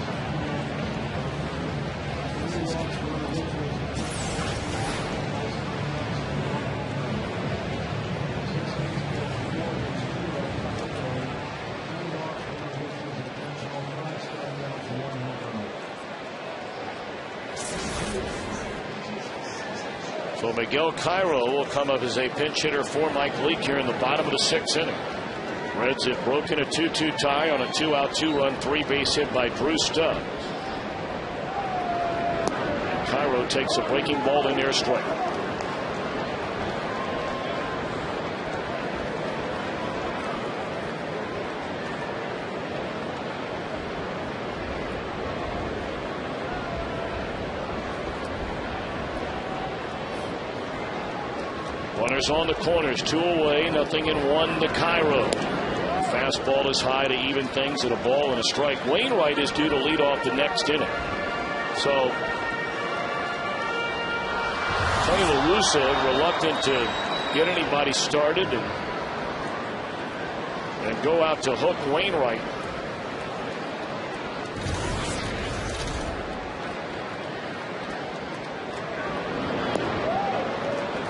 So Miguel Cairo will come up as a pinch hitter for Mike Leake here in the bottom of the 6th inning. Reds have broken a 2-2 tie on a 2-out 2-run 3-base hit by Drew Stubbs. And Cairo takes a breaking ball in there, strike. Runners on the corners, 2 away, 0-1 to Cairo. Fastball is high to even things at a ball and a strike. Wainwright is due to lead off the next inning. So Tony La Russa reluctant to get anybody started and go out to hook Wainwright.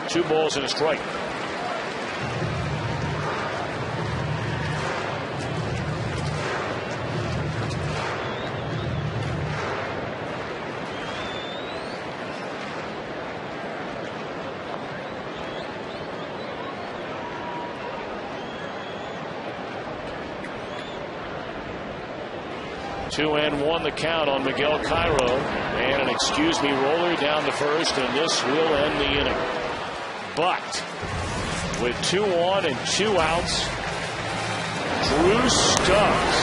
Two balls and a strike. 2-1 the count on Miguel Cairo, and an excuse me roller down to first, and this will end the inning. But with 2 on and 2 outs, Drew Stubbs,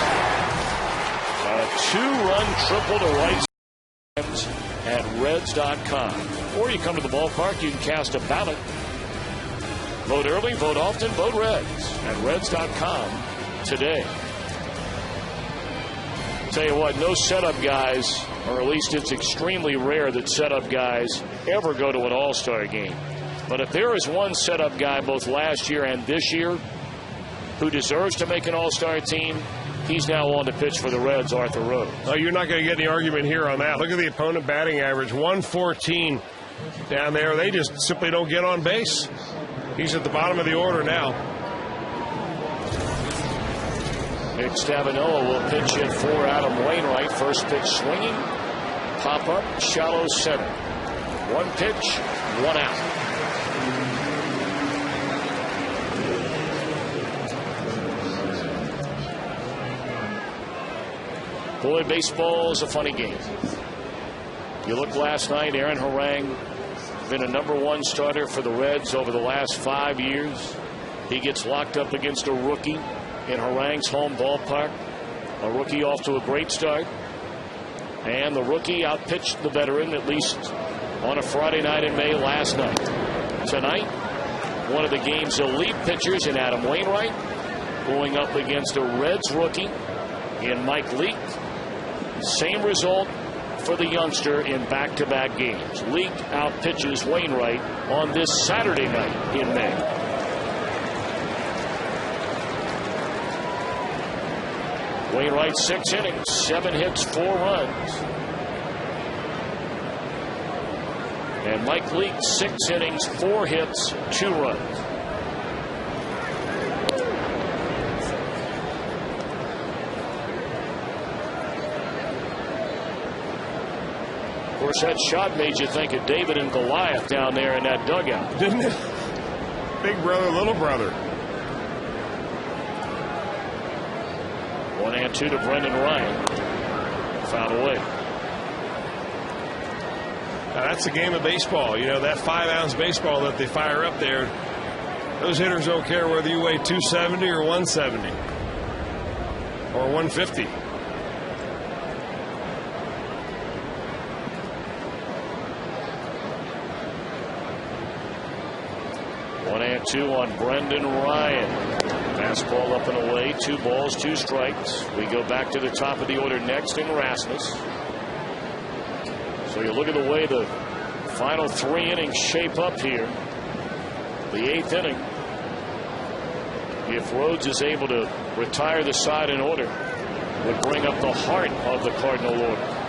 a 2-run triple to right at Reds.com. Or you come to the ballpark, you can cast a ballot. Vote early, vote often, vote Reds at Reds.com today. Tell you what, no setup guys, or at least it's extremely rare that setup guys ever go to an all-star game. But if there is one setup guy both last year and this year who deserves to make an all-star team, he's now on to pitch for the Reds, Arthur Rhodes. Oh, you're not going to get any argument here on that. Look at the opponent batting average, 114 down there. They just simply don't get on base. He's at the bottom of the order now. Nick Stavinola will pitch in for Adam Wainwright. First pitch swinging. Pop up, shallow center. 1 pitch, 1 out. Boy, baseball is a funny game. You look last night, Aaron Harang, been a #1 starter for the Reds over the last 5 years. He gets locked up against a rookie in Harang's home ballpark. A rookie off to a great start. And the rookie outpitched the veteran, at least on a Friday night in May last night. Tonight, one of the game's elite pitchers in Adam Wainwright going up against a Reds rookie in Mike Leake. Same result for the youngster in back-to-back games. Leake outpitches Wainwright on this Saturday night in May. Wainwright 6 innings, 7 hits, 4 runs. And Mike Leake 6 innings, 4 hits, 2 runs. Of course, that shot made you think of David and Goliath down there in that dugout. Didn't it? Big brother, little brother. 1-2 to Brendan Ryan. Foul away. Now that's a game of baseball. You know, that 5-ounce baseball that they fire up there, those hitters don't care whether you weigh 270 or 170 or 150. Two on Brendan Ryan. Fastball up and away. 2 balls, 2 strikes. We go back to the top of the order next in Rasmus. So you look at the way the final 3 innings shape up here. The 8th inning, if Rhodes is able to retire the side in order, would bring up the heart of the Cardinal order.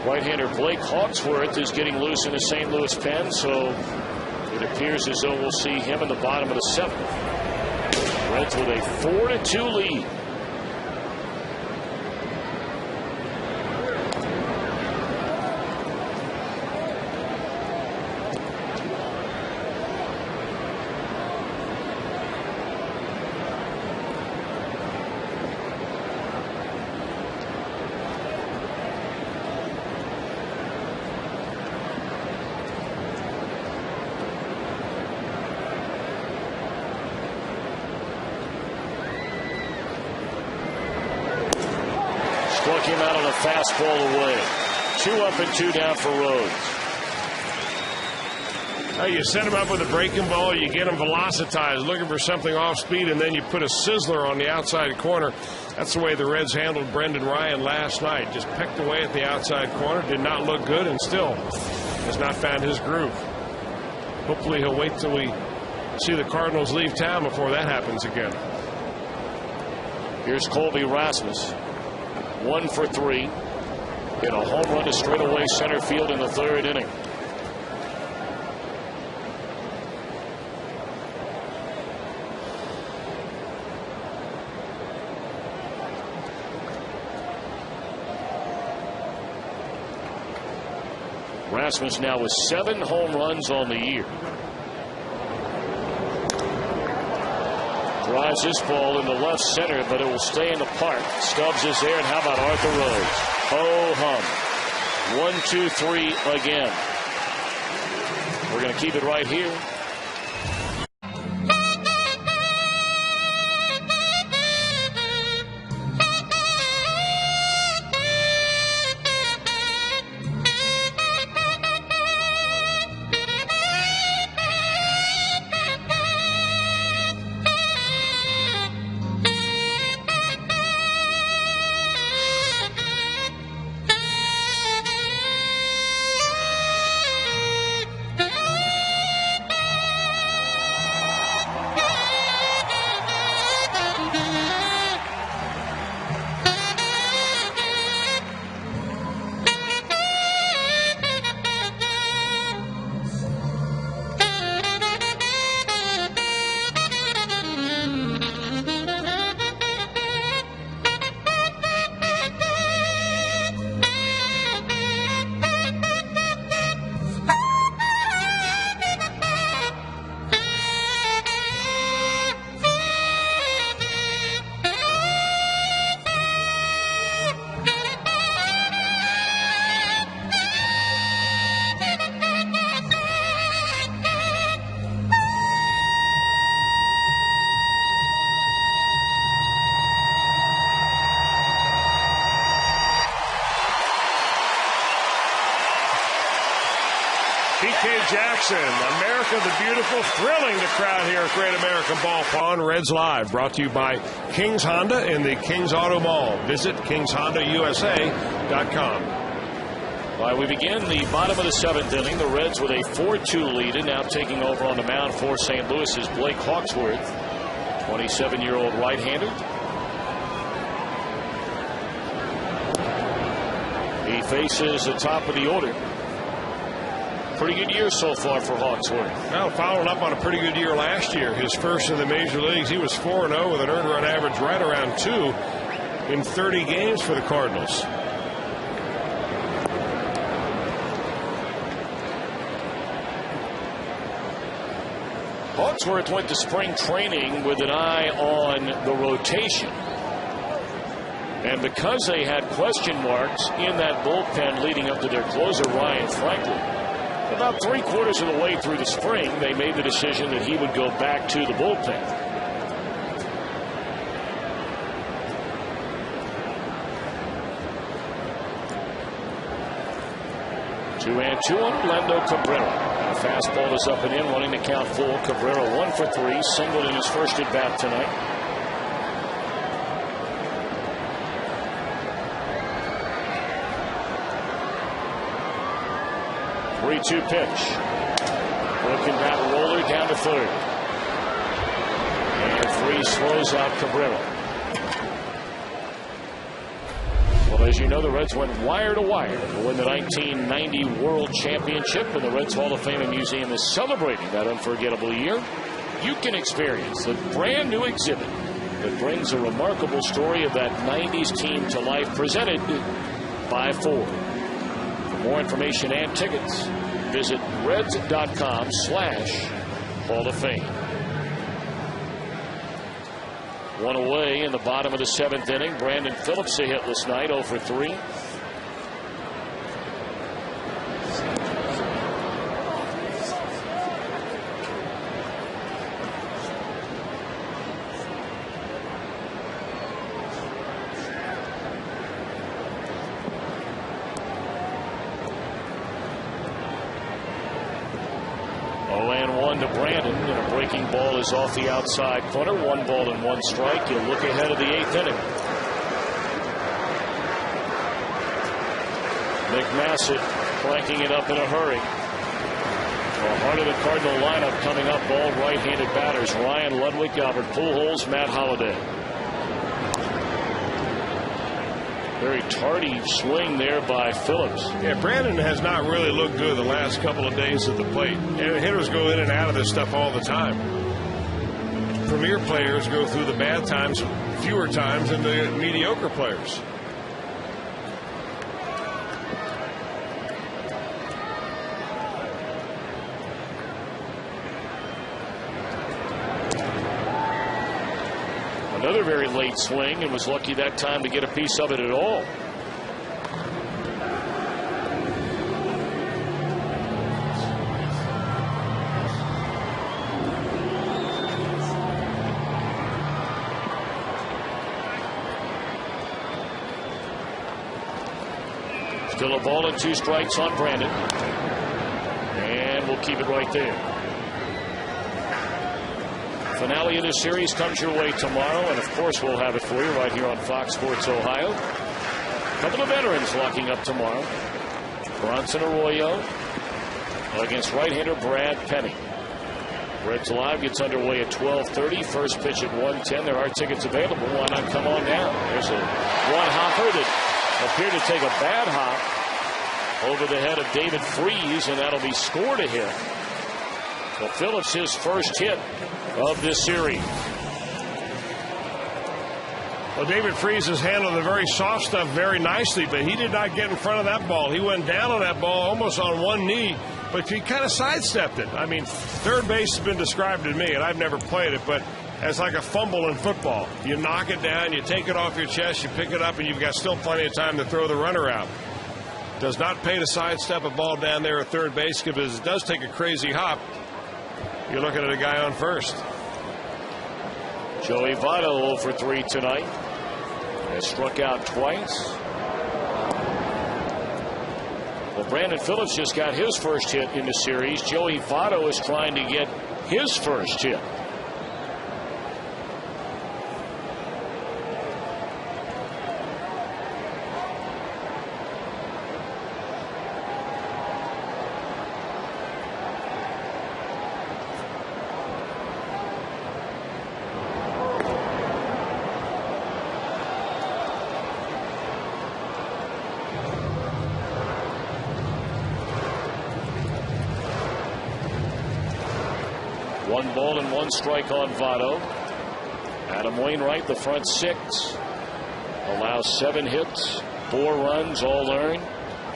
Right-hander Blake Hawksworth is getting loose in the St. Louis pen, so it appears as though we'll see him in the bottom of the 7th. Reds with a 4-2 lead. Struck him out on a fastball away. 2 up and 2 down for Rhodes. Now you set him up with a breaking ball, you get him velocitized, looking for something off speed, and then you put a sizzler on the outside corner. That's the way the Reds handled Brendan Ryan last night. Just pecked away at the outside corner, did not look good, and still has not found his groove. Hopefully he'll wait till we see the Cardinals leave town before that happens again. Here's Colby Rasmus. 1 for 3. Hit a home run to straightaway center field in the 3rd inning. Rasmus now with 7 home runs on the year. Drives this ball into left center, but it will stay in the park. Stubbs is there, and how about Arthur Rhodes? Ho hum. 1, 2, 3 again. We're going to keep it right here. Jackson, America the Beautiful, thrilling the crowd here at Great American Ballpark. On Reds Live, brought to you by King's Honda in the King's Auto Mall. Visit King'sHondaUSA.com. Well, we begin the bottom of the 7th inning. The Reds with a 4-2 lead, and now taking over on the mound for St. Louis is Blake Hawksworth, 27-year-old right-hander. He faces the top of the order. Pretty good year so far for Hawksworth. Well, following up on a pretty good year last year. His first in the major leagues. He was 4-0 with an earned run average right around 2 in 30 games for the Cardinals. Hawksworth went to spring training with an eye on the rotation. And because they had question marks in that bullpen leading up to their closer, Ryan Franklin, about 3/4 of the way through the spring, they made the decision that he would go back to the bullpen. Two and two on Orlando Cabrera. And a fastball is up and in, running the count full. Cabrera 1 for 3, singled in his first at bat tonight. Three-two pitch. Broken bat roller down to third. And Freese slows out Cabrera. Well, as you know, the Reds went wire to wire to win the 1990 World Championship, and the Reds Hall of Fame and Museum is celebrating that unforgettable year. You can experience the brand new exhibit that brings a remarkable story of that 90s team to life, presented by Ford. For more information and tickets, visit Reds.com/Hall of Fame. One away in the bottom of the 7th inning. Brandon Phillips a hitless night, 0 for 3. To Brandon, and a breaking ball is off the outside corner. 1 ball and 1 strike. You'll look ahead of the 8th inning. McMassett cranking it up in a hurry. The heart of the Cardinal lineup coming up, all right-handed batters: Ryan Ludwig, Albert Pujols, Matt Holliday. Very tardy swing there by Phillips. Yeah, Brandon has not really looked good the last couple of days at the plate. And hitters go in and out of this stuff all the time. Premier players go through the bad times fewer times than the mediocre players. Another very late swing, and was lucky that time to get a piece of it at all. Still a ball and 2 strikes on Brandon. And we'll keep it right there. Finale of this series comes your way tomorrow, and of course we'll have it for you right here on Fox Sports Ohio. A couple of veterans locking up tomorrow. Bronson Arroyo against right-hander Brad Penny. Reds Live gets underway at 12:30. First pitch at 1:10. There are tickets available. Why not come on down? There's a one-hopper that appeared to take a bad hop over the head of David Freese, and that'll be scored a hit. So Phillips, his first hit of this series. Well, David Freese has handled the very soft stuff very nicely, but he did not get in front of that ball. He went down on that ball almost on one knee, but he kind of sidestepped it. I mean, third base has been described to me, and I've never played it, but as like a fumble in football. You knock it down, you take it off your chest, you pick it up, and you've got still plenty of time to throw the runner out. Does not pay to sidestep a ball down there at third base because it does take a crazy hop. You're looking at a guy on first. Joey Votto 0 for 3 tonight. Has struck out twice. Well, Brandon Phillips just got his first hit in the series. Joey Votto is trying to get his first hit. One ball and 1 strike on Votto. Adam Wainwright, the front 6, allows 7 hits, 4 runs, all earned.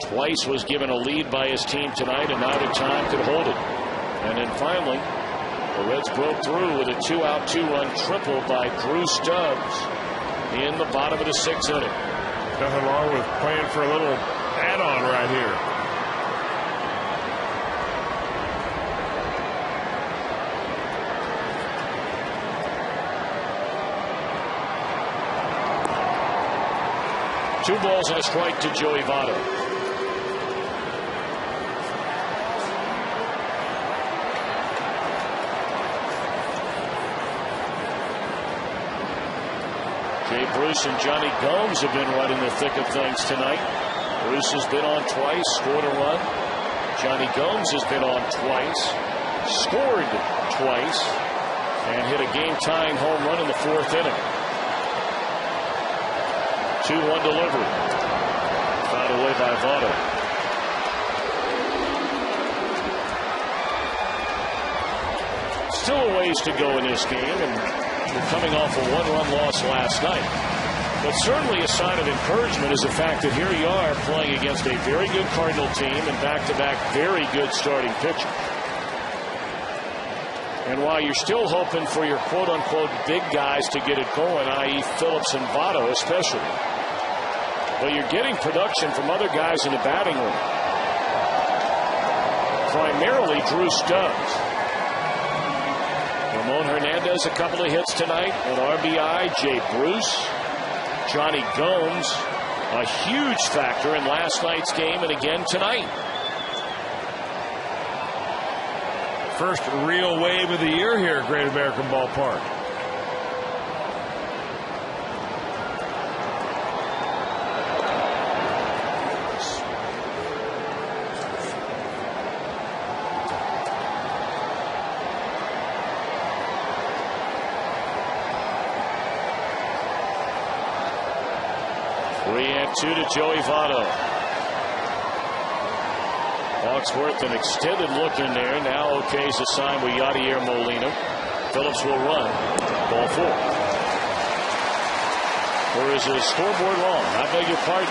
Twice was given a lead by his team tonight, and out of time could hold it. And then finally, the Reds broke through with a 2-out, 2-run triple by Drew Stubbs in the bottom of the 6th inning. Nothing wrong with playing for a little add-on right here. Two balls and a strike to Joey Votto. Jay Bruce and Jonny Gomes have been right in the thick of things tonight. Bruce has been on twice, scored a run. Jonny Gomes has been on twice, scored twice, and hit a game-tying home run in the 4th inning. 2-1 delivery. Fouled away by Votto. Still a ways to go in this game, and we're coming off a 1-run loss last night. But certainly a sign of encouragement is the fact that here you are playing against a very good Cardinal team and back-to-back very good starting pitchers. And while you're still hoping for your quote-unquote big guys to get it going, i.e. Phillips and Votto especially, but you're getting production from other guys in the batting room. Primarily Drew Stubbs. Ramon Hernadnez a couple of hits tonight, an RBI. Jay Bruce, Jonny Gomes, a huge factor in last night's game and again tonight. First real wave of the year here at Great American Ballpark. Two to Joey Votto. Hawksworth, an extended look in there. Now okays the sign with Yadier Molina. Phillips will run. Ball 4. Or is it a scoreboard wrong? I beg your pardon.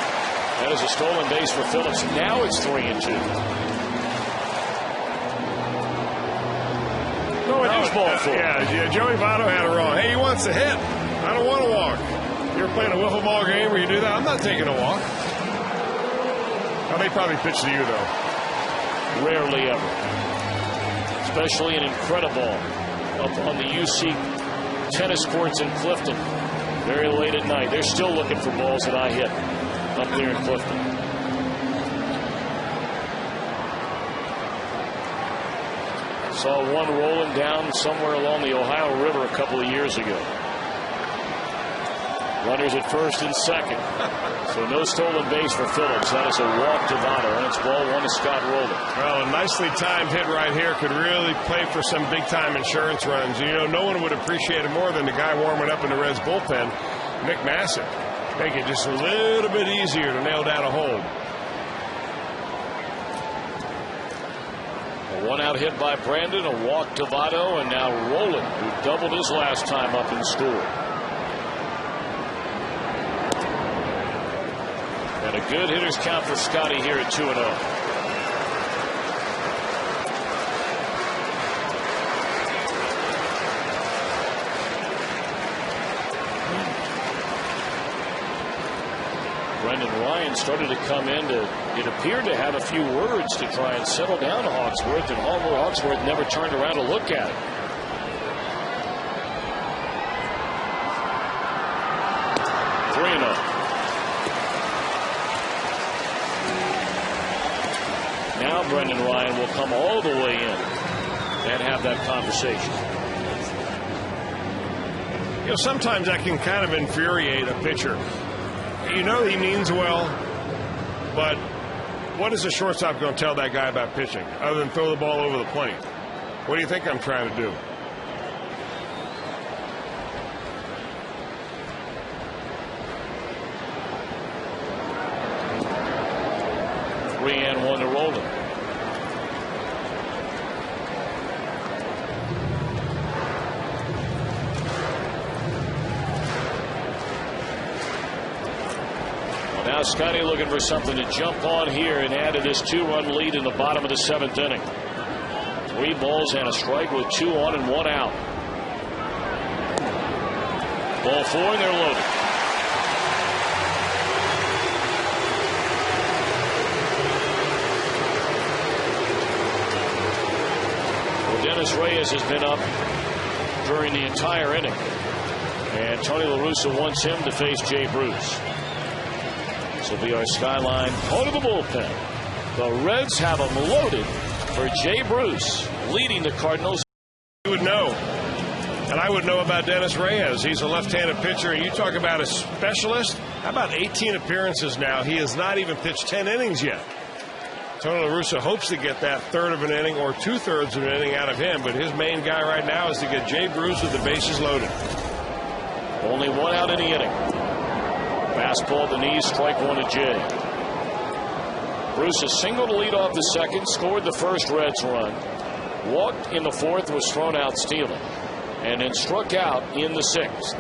That is a stolen base for Phillips. Now it's 3-2. No, it is ball 4. Yeah, Joey Votto had it wrong. Hey, he wants a hit. I don't want to walk. You're playing a wiffle ball game where you do that? I'm not taking a walk. Now, they probably pitch to you, though. Rarely ever. Especially an incredible up on the UC tennis courts in Clifton. Very late at night. They're still looking for balls that I hit up there in Clifton. Saw one rolling down somewhere along the Ohio River a couple of years ago. Runners at first and second. So no stolen base for Phillips. That is a walk to Votto, and it's ball one to Scott Rowland. Well, a nicely timed hit right here could really play for some big-time insurance runs. You know, no one would appreciate it more than the guy warming up in the Reds bullpen, Nick Massett. Make it just a little bit easier to nail down a hold. A one-out hit by Brandon, a walk to Votto, and now Rowland, who doubled his last time up and scored. And a good hitter's count for Scotty here at 2-0. Brendan Ryan started to come in to, it appeared to have a few words to try and settle down Hawksworth, and Hawksworth never turned around to look at it. Now Brendan Ryan will come all the way in and have that conversation. You know, sometimes that can kind of infuriate a pitcher. You know he means well, but what is a shortstop going to tell that guy about pitching other than throw the ball over the plate? What do you think I'm trying to do? And one to Rowland. Well, now Scotty looking for something to jump on here and add to this 2-run lead in the bottom of the 7th inning. 3 balls and a strike with 2 on and 1 out. Ball 4 and they're loaded. Dennis Reyes has been up during the entire inning, and Tony La Russa wants him to face Jay Bruce. This will be our skyline out of the bullpen. The Reds have them loaded for Jay Bruce, leading the Cardinals. You would know, and I would know about Dennis Reyes. He's a left-handed pitcher, and you talk about a specialist. How about 18 appearances now? He has not even pitched 10 innings yet. Tony La Russa hopes to get that third of an inning or 2/3 of an inning out of him, but his main guy right now is to get Jay Bruce with the bases loaded. Only 1 out in the inning. Fastball to knees, strike 1 to Jay. Bruce has singled to lead off the second, scored the first Reds run, walked in the 4th, was thrown out stealing, and then struck out in the 6th.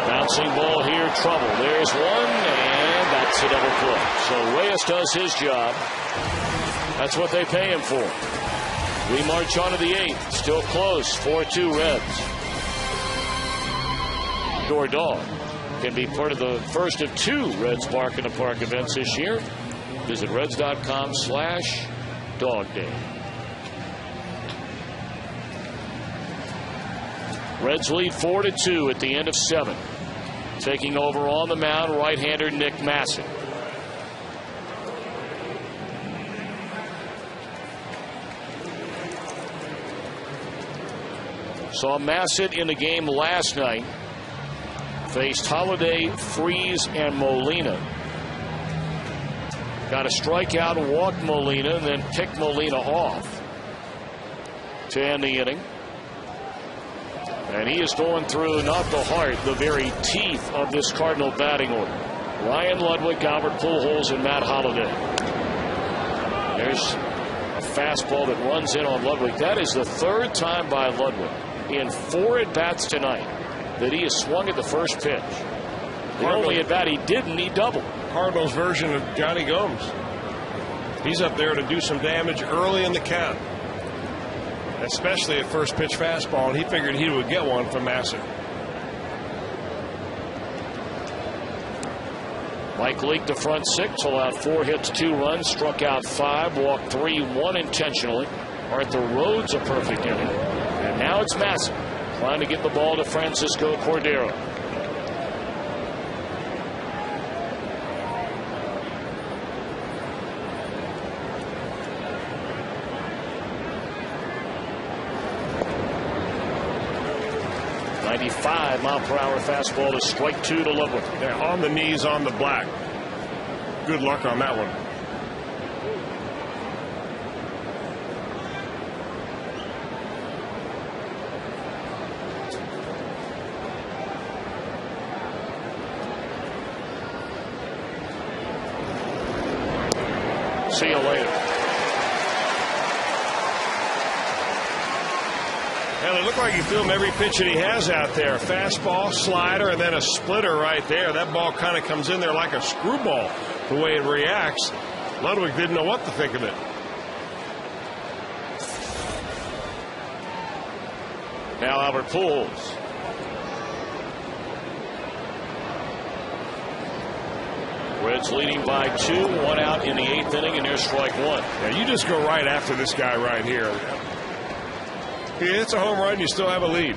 Bouncing ball here, trouble. There's one, and that's a double play. So Reyes does his job. That's what they pay him for. We march on to the 8th. Still close. 4-2 Reds. Door Dog can be part of the first of 2 Reds Bark in the Park events this year. Visit Reds.com/dogday. Reds lead 4-2 at the end of 7. Taking over on the mound, right-hander Nick Massett. Saw Massett in the game last night. Faced Holiday, Freeze, and Molina. Got a strikeout, walked Molina, and then picked Molina off to end the inning. And he is going through not the heart, the very teeth of this Cardinal batting order. Ryan Ludwig, Albert Pujols, and Matt Holliday. There's a fastball that runs in on Ludwig. That is the 3rd time by Ludwig in 4 at-bats tonight that he has swung at the first pitch. The only at-bat he didn't, he doubled. Cardinals version of Jonny Gomes. He's up there to do some damage early in the count. especially at first pitch fastball, and he figured he would get one from Massett. Mike Leake, the front six, allowed 4 hits, 2 runs, struck out 5, walked 3, 1 intentionally. Arthur Rhodes a perfect inning. And now it's Massett trying to get the ball to Francisco Cordero. .95-mile-per-hour fastball to strike 2 to Ludwig. Yeah, on the knees, on the black. Good luck on that one. See you later. And it looked like he threw him every pitch that he has out there. Fastball, slider, and then a splitter right there. That ball kind of comes in there like a screwball, the way it reacts. Ludwig didn't know what to think of it. Now Albert Pujols. Reds leading by 2, 1 out in the 8th inning, and there's strike 1. Yeah, you just go right after this guy right here. He hits a home run, you still have a lead.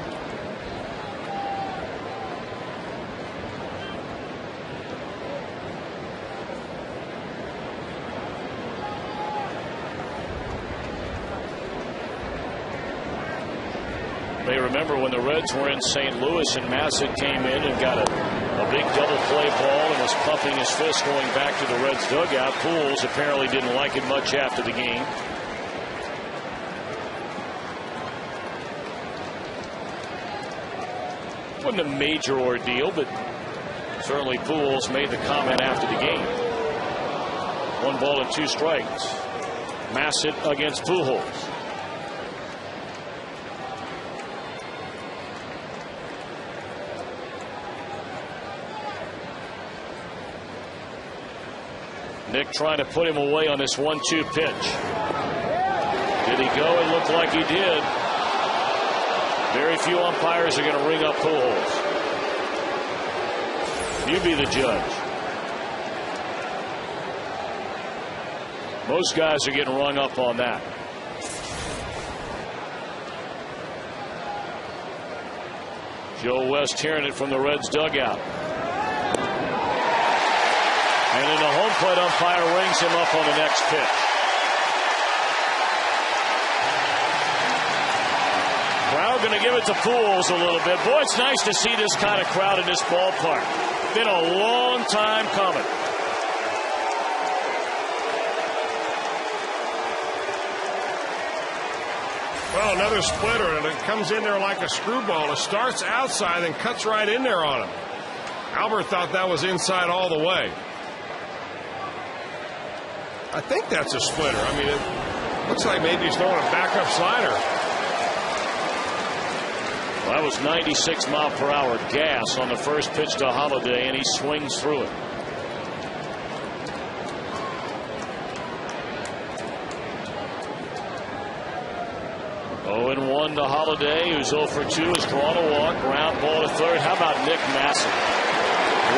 May remember when the Reds were in St. Louis and Massett came in and got a big double play ball and was pumping his fist going back to the Reds dugout. Pujols apparently didn't like it much after the game. Wasn't a major ordeal, but certainly Pujols made the comment after the game. 1 ball and 2 strikes. Massett against Pujols. Nick trying to put him away on this 1-2 pitch. Did he go? It looked like he did. Very few umpires are going to ring up Pujols. You be the judge. Most guys are getting rung up on that. Joe West hearing it from the Reds dugout. And then the home plate umpire rings him up on the next pitch. Crowd going to give it to Pujols a little bit. Boy, it's nice to see this kind of crowd in this ballpark. Been a long time coming. Well, another splitter, and it comes in there like a screwball. It starts outside and cuts right in there on him. Albert thought that was inside all the way. I think that's a splitter. I mean, it looks like maybe he's throwing a backup slider. Well, that was 96-mile-per-hour gas on the first pitch to Holiday, and he swings through it. Oh, 1 to Holiday, who's 0 for 2, has drawn a walk. Ground ball to third. How about Nick Massett?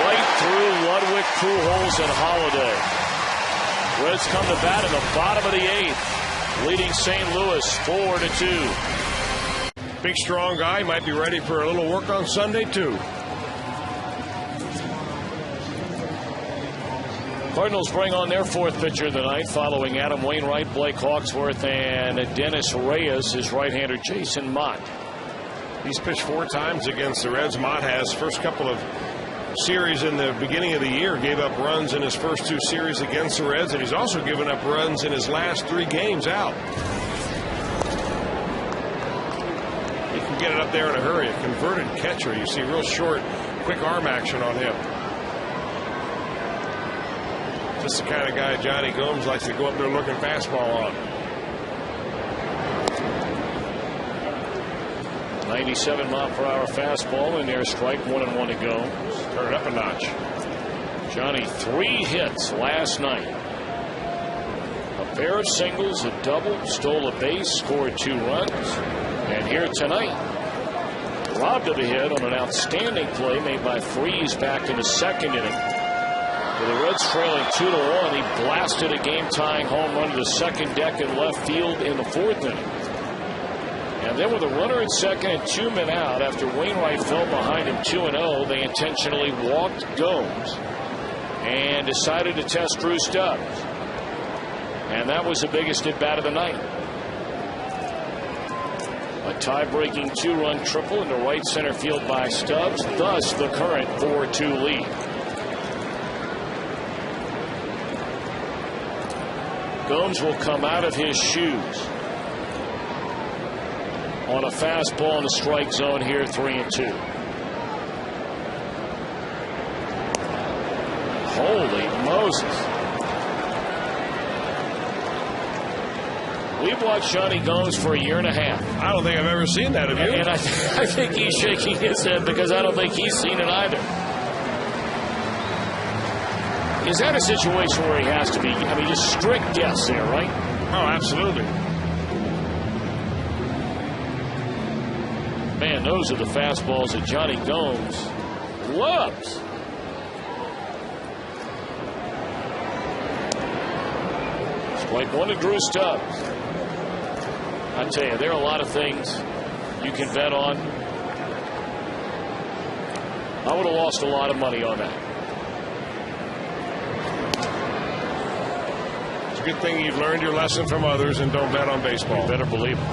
Right through Ludwig, Pujols, and Holiday. Reds come to bat in the bottom of the 8th, leading St. Louis 4-2. Big, strong guy. Might be ready for a little work on Sunday, too. Cardinals bring on their 4th pitcher of the night, following Adam Wainwright, Blake Hawksworth, and Dennis Reyes, his right-hander Jason Mott. He's pitched 4 times against the Reds. Mott has. First couple of series in the beginning of the year, gave up runs in his first 2 series against the Reds, and he's also given up runs in his last 3 games out. He can get it up there in a hurry. A converted catcher. You see real short, quick arm action on him. Just the kind of guy Jonny Gomes likes to go up there looking fastball on. 97-mile-per-hour fastball in there, strike 1 and 1 to go. Turn it up a notch. Johnny 3 hits last night. A Pair of singles, a double, stole a base, scored 2 runs. And here tonight, robbed of a hit on an outstanding play made by Freese back in the 2nd inning. With the Reds trailing 2-1, he blasted a game-tying home run to the 2nd deck in left field in the 4th inning. And then with a runner at 2nd and 2 men out, after Wainwright fell behind him 2-0, they intentionally walked Gomes and decided to test Drew Stubbs. And that was the biggest at-bat of the night. A tie-breaking 2-run triple into right center field by Stubbs, thus the current 4-2 lead. Gomes will come out of his shoes on a fastball in the strike zone here, 3-2. Holy Moses. We've watched Jonny Gomes for a year and a half. I don't think I've ever seen that of you. And I think he's shaking his head because I don't think he's seen it either. Is that a situation where he has to be, I mean, just strict guess there, right? Oh, absolutely. Man, those are the fastballs that Jonny Gomes loves. Strike 1 to Drew Stubbs. I tell you, there are a lot of things you can bet on. I would have lost a lot of money on that. It's a good thing you've learned your lesson from others and don't bet on baseball. You better believe it.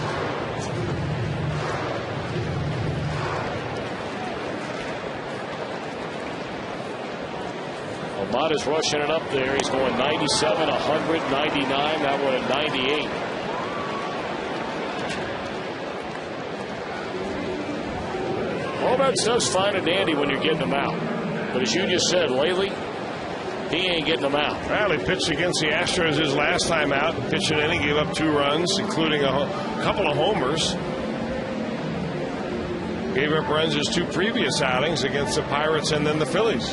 Ahmad is rushing it up there. He's going 97, 100, 99. That one at 98. All that stuff's fine and dandy when you're getting them out. But as you just said, lately, he ain't getting them out. Well, he pitched against the Astros his last time out. Pitched an inning, gave up 2 runs, including a couple of homers. Gave up runs his 2 previous outings against the Pirates and then the Phillies.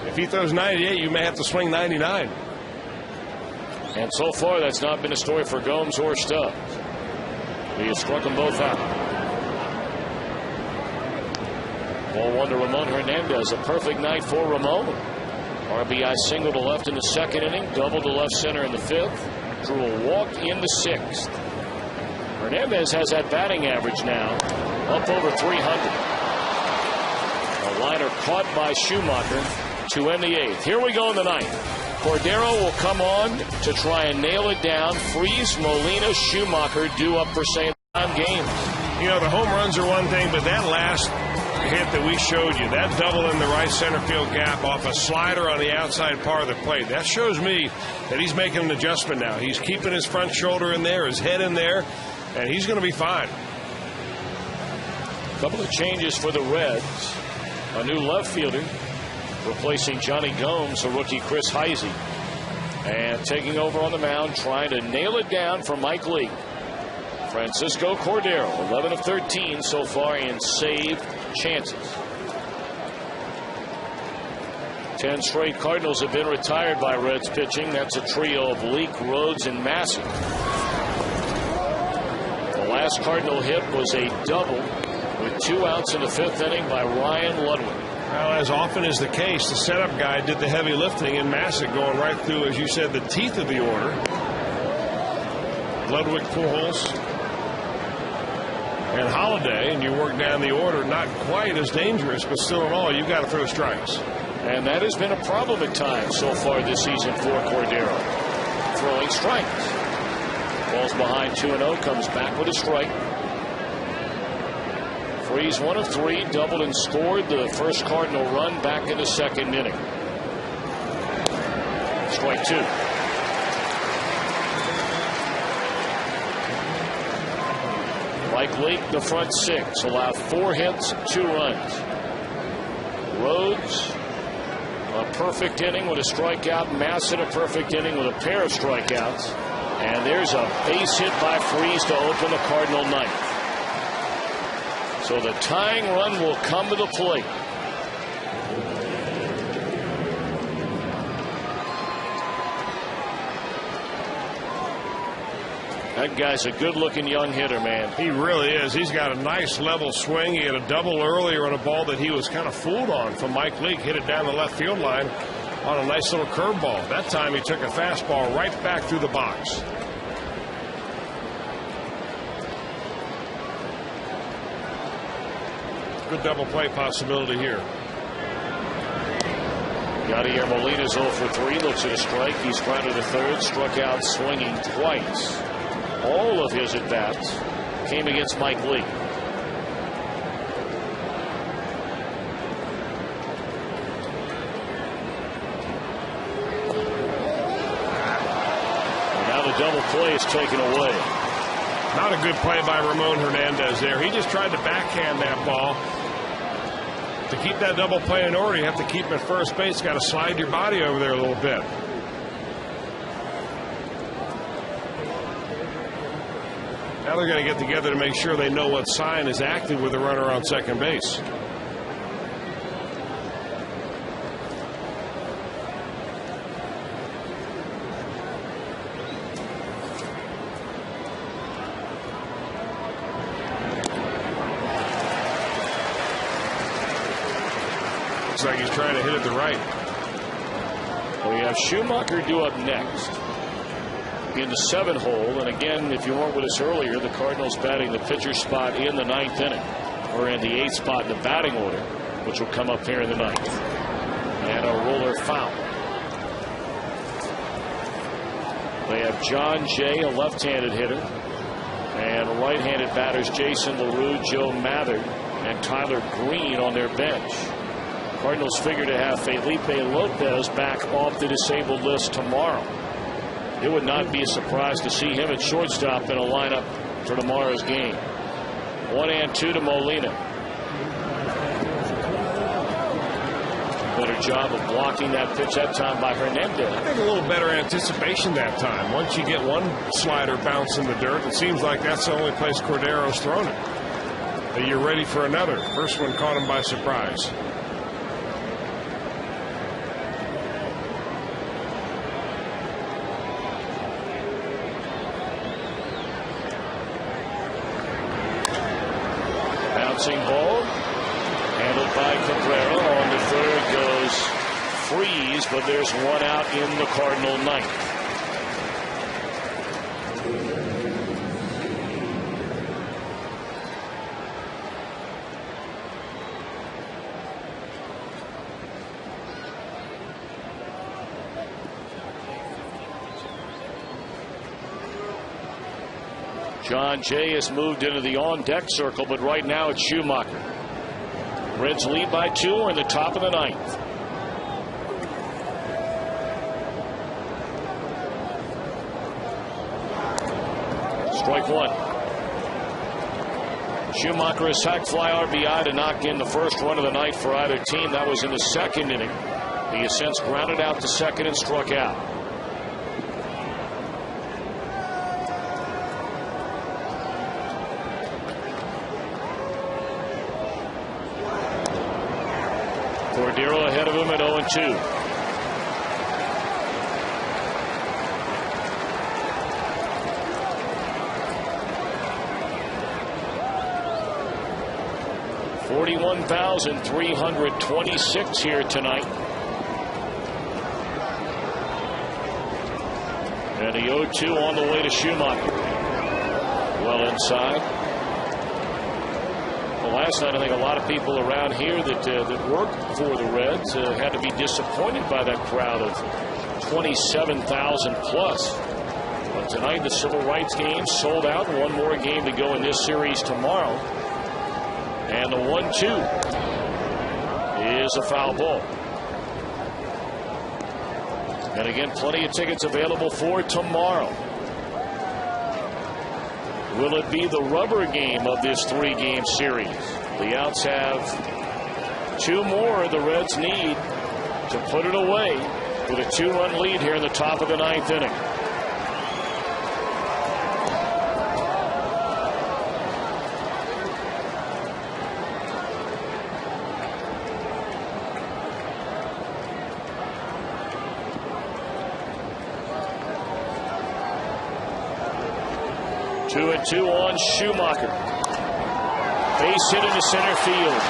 If he throws 98, you may have to swing 99. And so far, that's not been a story for Gomes or Stubbs. He has struck them both out. Ball 1 to Ramon Hernadnez. A perfect night for Ramon. RBI single to left in the 2nd inning. Double to left center in the 5th. Drew a walk in the 6th. Hernandez has that batting average now up over 300. A liner caught by Schumacher to end the 8th. Here we go in the 9th. Cordero will come on to try and nail it down. Freese, Molina, Schumacher due up for same-time games. You know, the home runs are one thing, but that last hit that we showed you, that double in the right center field gap off a slider on the outside part of the plate, that shows me that he's making an adjustment now. He's keeping his front shoulder in there, his head in there, and he's going to be fine. A couple of changes for the Reds. A new left fielder replacing Jonny Gomes, a rookie Chris Heisey. And taking over on the mound, trying to nail it down for Mike Leake. Francisco Cordero, 11 of 13 so far in saved chances. 10 straight Cardinals have been retired by Reds pitching. That's a trio of Leake, Rhodes, and Massey. The last Cardinal hit was a double with 2 outs in the 5th inning by Ryan Ludwig. Well, as often is the case, the setup guy did the heavy lifting, and Massey going right through, as you said, the teeth of the order. Ludwig, Pujols, and Holiday, and you work down the order. Not quite as dangerous, but still in all, you've got to throw strikes. And that has been a problem at times so far this season for Cordero. Throwing strikes. Falls behind 2-0, comes back with a strike. Freese 1 of 3, doubled and scored the first Cardinal run back in the 2nd inning. Strike 2. Mike Leake, the front 6, allowed 4 hits, 2 runs. Rhodes, a perfect inning with a strikeout. Massey, a perfect inning with a pair of strikeouts. And there's a base hit by Freese to open the Cardinal ninth. So the tying run will come to the plate. That guy's a good-looking young hitter, man. He really is. He's got a nice level swing. He had a double earlier on a ball that he was kind of fooled on from Mike Leake. Hit it down the left field line on a nice little curveball. That time he took a fastball right back through the box. Good double play possibility here. Yadier Molina's 0 for 3. Looks at a strike. He's grounded to third. Struck out swinging twice. All of his at-bats came against Mike Leake. And now the double play is taken away. Not a good play by Ramon Hernadnez there. He just tried to backhand that ball. To keep that double play in order, you have to keep him at first base. Got to slide your body over there a little bit. Now they're going to get together to make sure they know what sign is active with the runner on second base. Looks like he's trying to hit it to right. We have Schumacher due up next in the 7 hole. And again, if you weren't with us earlier, the Cardinals batting the pitcher spot in the 9th inning, or in the 8th spot in the batting order, which will come up here in the 9th. And a roller foul. They have John Jay, a left-handed hitter, and right-handed batters Jason LaRue, Joe Mather, and Tyler Green on their bench. Cardinals figure to have Felipe Lopez back off the disabled list tomorrow. It would not be a surprise to see him at shortstop in a lineup for tomorrow's game. 1-2 to Molina. Better job of blocking that pitch that time by Hernandez. I think a little better anticipation that time. Once you get one slider bounce in the dirt, it seems like that's the only place Cordero's thrown it. But you're ready for another. First one caught him by surprise. Bouncing ball, handled by Cabrera. On the third goes Freeze, but there's one out in the Cardinal 9th. John Jay has moved into the on-deck circle, but right now it's Schumacher. Reds lead by 2 in the top of the 9th. Strike 1. Schumacher has sac fly RBI to knock in the first run of the night for either team. That was in the 2nd inning. He has since grounded out to second and struck out. Cordero ahead of him at 0-2. $41,326 here tonight. And the 0-2 on the way to Schumacher. Well inside. Last night, I think a lot of people around here that work for the Reds had to be disappointed by that crowd of 27,000 plus. But tonight, the Civil Rights game sold out. One more game to go in this series tomorrow. And the 1-2 is a foul ball. And again, plenty of tickets available for tomorrow. Will it be the rubber game of this 3-game series? The Outs have 2 more the Reds need to put it away with a 2-run lead here in the top of the 9th inning. 2-2 on Schumacher. Base hit into center field.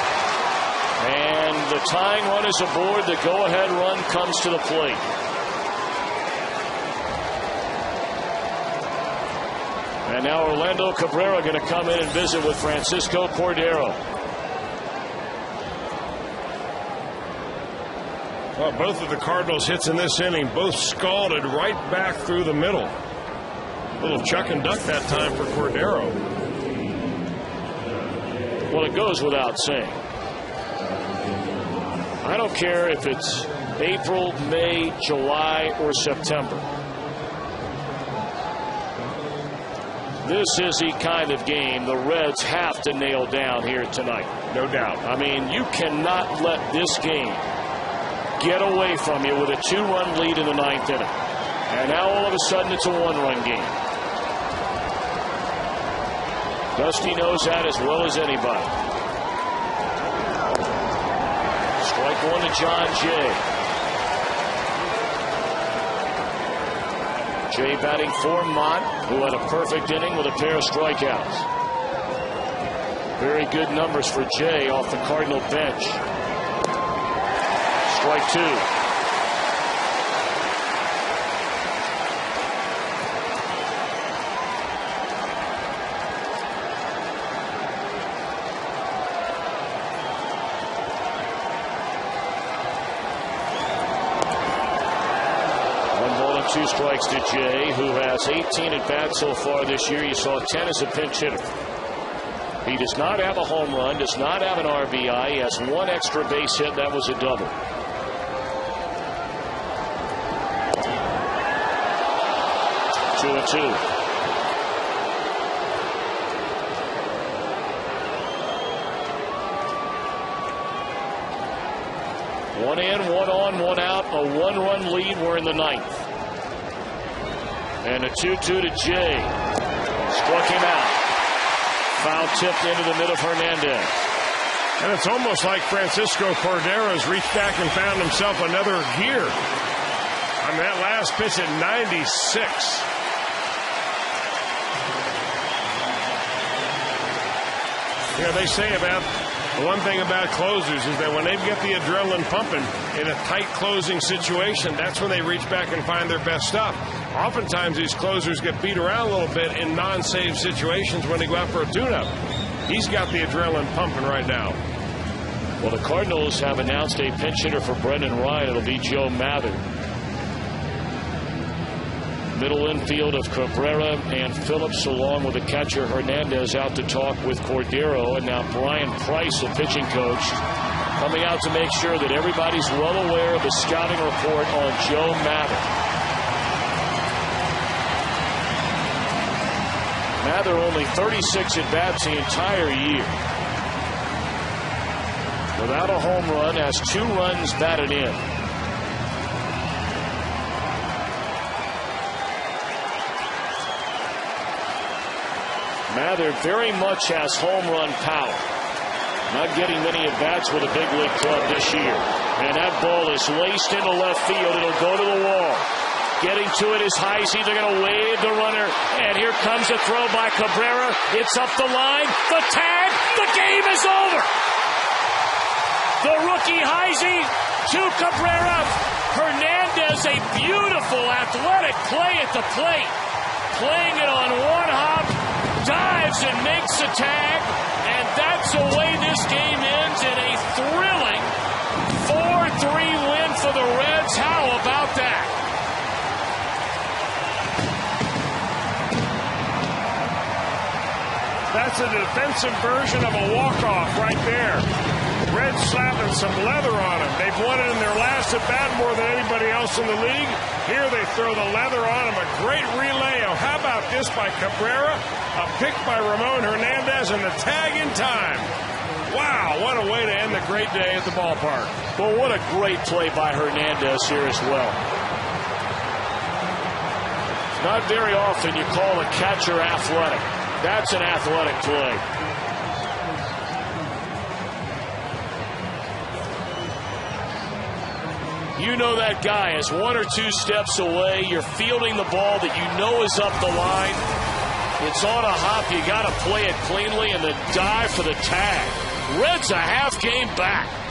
And the tying run is aboard. The go-ahead run comes to the plate. And now Orlando Cabrera going to come in and visit with Francisco Cordero. Well, both of the Cardinals' hits in this inning both scalded right back through the middle. A little chuck and duck that time for Cordero. Well, it goes without saying. I don't care if it's April, May, July, or September. This is the kind of game the Reds have to nail down here tonight. No doubt. I mean, you cannot let this game get away from you with a 2-run lead in the 9th inning. And now all of a sudden it's a 1-run game. Dusty knows that as well as anybody. Strike one to John Jay. Jay batting for Mott, who had a perfect inning with a pair of strikeouts. Very good numbers for Jay off the Cardinal bench. Strike two. Two strikes to Jay, who has 18 at bats so far this year. You saw 10 as a pinch hitter. He does not have a home run, does not have an RBI. He has one extra base hit. That was a double. Two and two. One in, one on, one out. A 1-run lead. We're in the 9th. And a 2-2 to Jay. Struck him out. Foul tipped into the mid of Hernandez. And it's almost like Francisco Cordero's reached back and found himself another gear. I mean, that last pitch at 96. You know, they say about the one thing about closers is that when they get the adrenaline pumping in a tight closing situation, that's when they reach back and find their best stuff. Oftentimes these closers get beat around a little bit in non-save situations when they go out for a tune-up. He's got the adrenaline pumping right now. Well, the Cardinals have announced a pinch hitter for Brendan Ryan. It'll be Joe Mather. Middle infield of Cabrera and Phillips, along with the catcher Hernandez, out to talk with Cordero. And now Brian Price, the pitching coach, coming out to make sure that everybody's well aware of the scouting report on Joe Mather. Mather only 36 at-bats the entire year. Without a home run, has 2 runs batted in. Mather very much has home run power. Not getting many at-bats with a big league club this year. And that ball is laced into left field. It'll go to the wall. Getting to it is Heisey. They're going to wave the runner. And here comes a throw by Cabrera. It's up the line. The tag. The game is over. The rookie Heisey to Cabrera. Hernandez, a beautiful athletic play at the plate. Playing it on one hop. Dives and makes the tag. And that's the way this game ends in a thrilling 4-3 win for the Reds. How about that? That's a defensive version of a walk-off right there. Reds slapping some leather on him. They've won it in their last at-bat more than anybody else in the league. Here they throw the leather on him. A great relay. Oh, how about this by Cabrera? A pick by Ramon Hernadnez and the tag in time. Wow, what a way to end the great day at the ballpark. Well, what a great play by Hernandez here as well. Not very often you call a catcher athletic. That's an athletic play. You know that guy is 1 or 2 steps away. You're fielding the ball that you know is up the line. It's on a hop. You got to play it cleanly and then dive for the tag. Reds a half game back.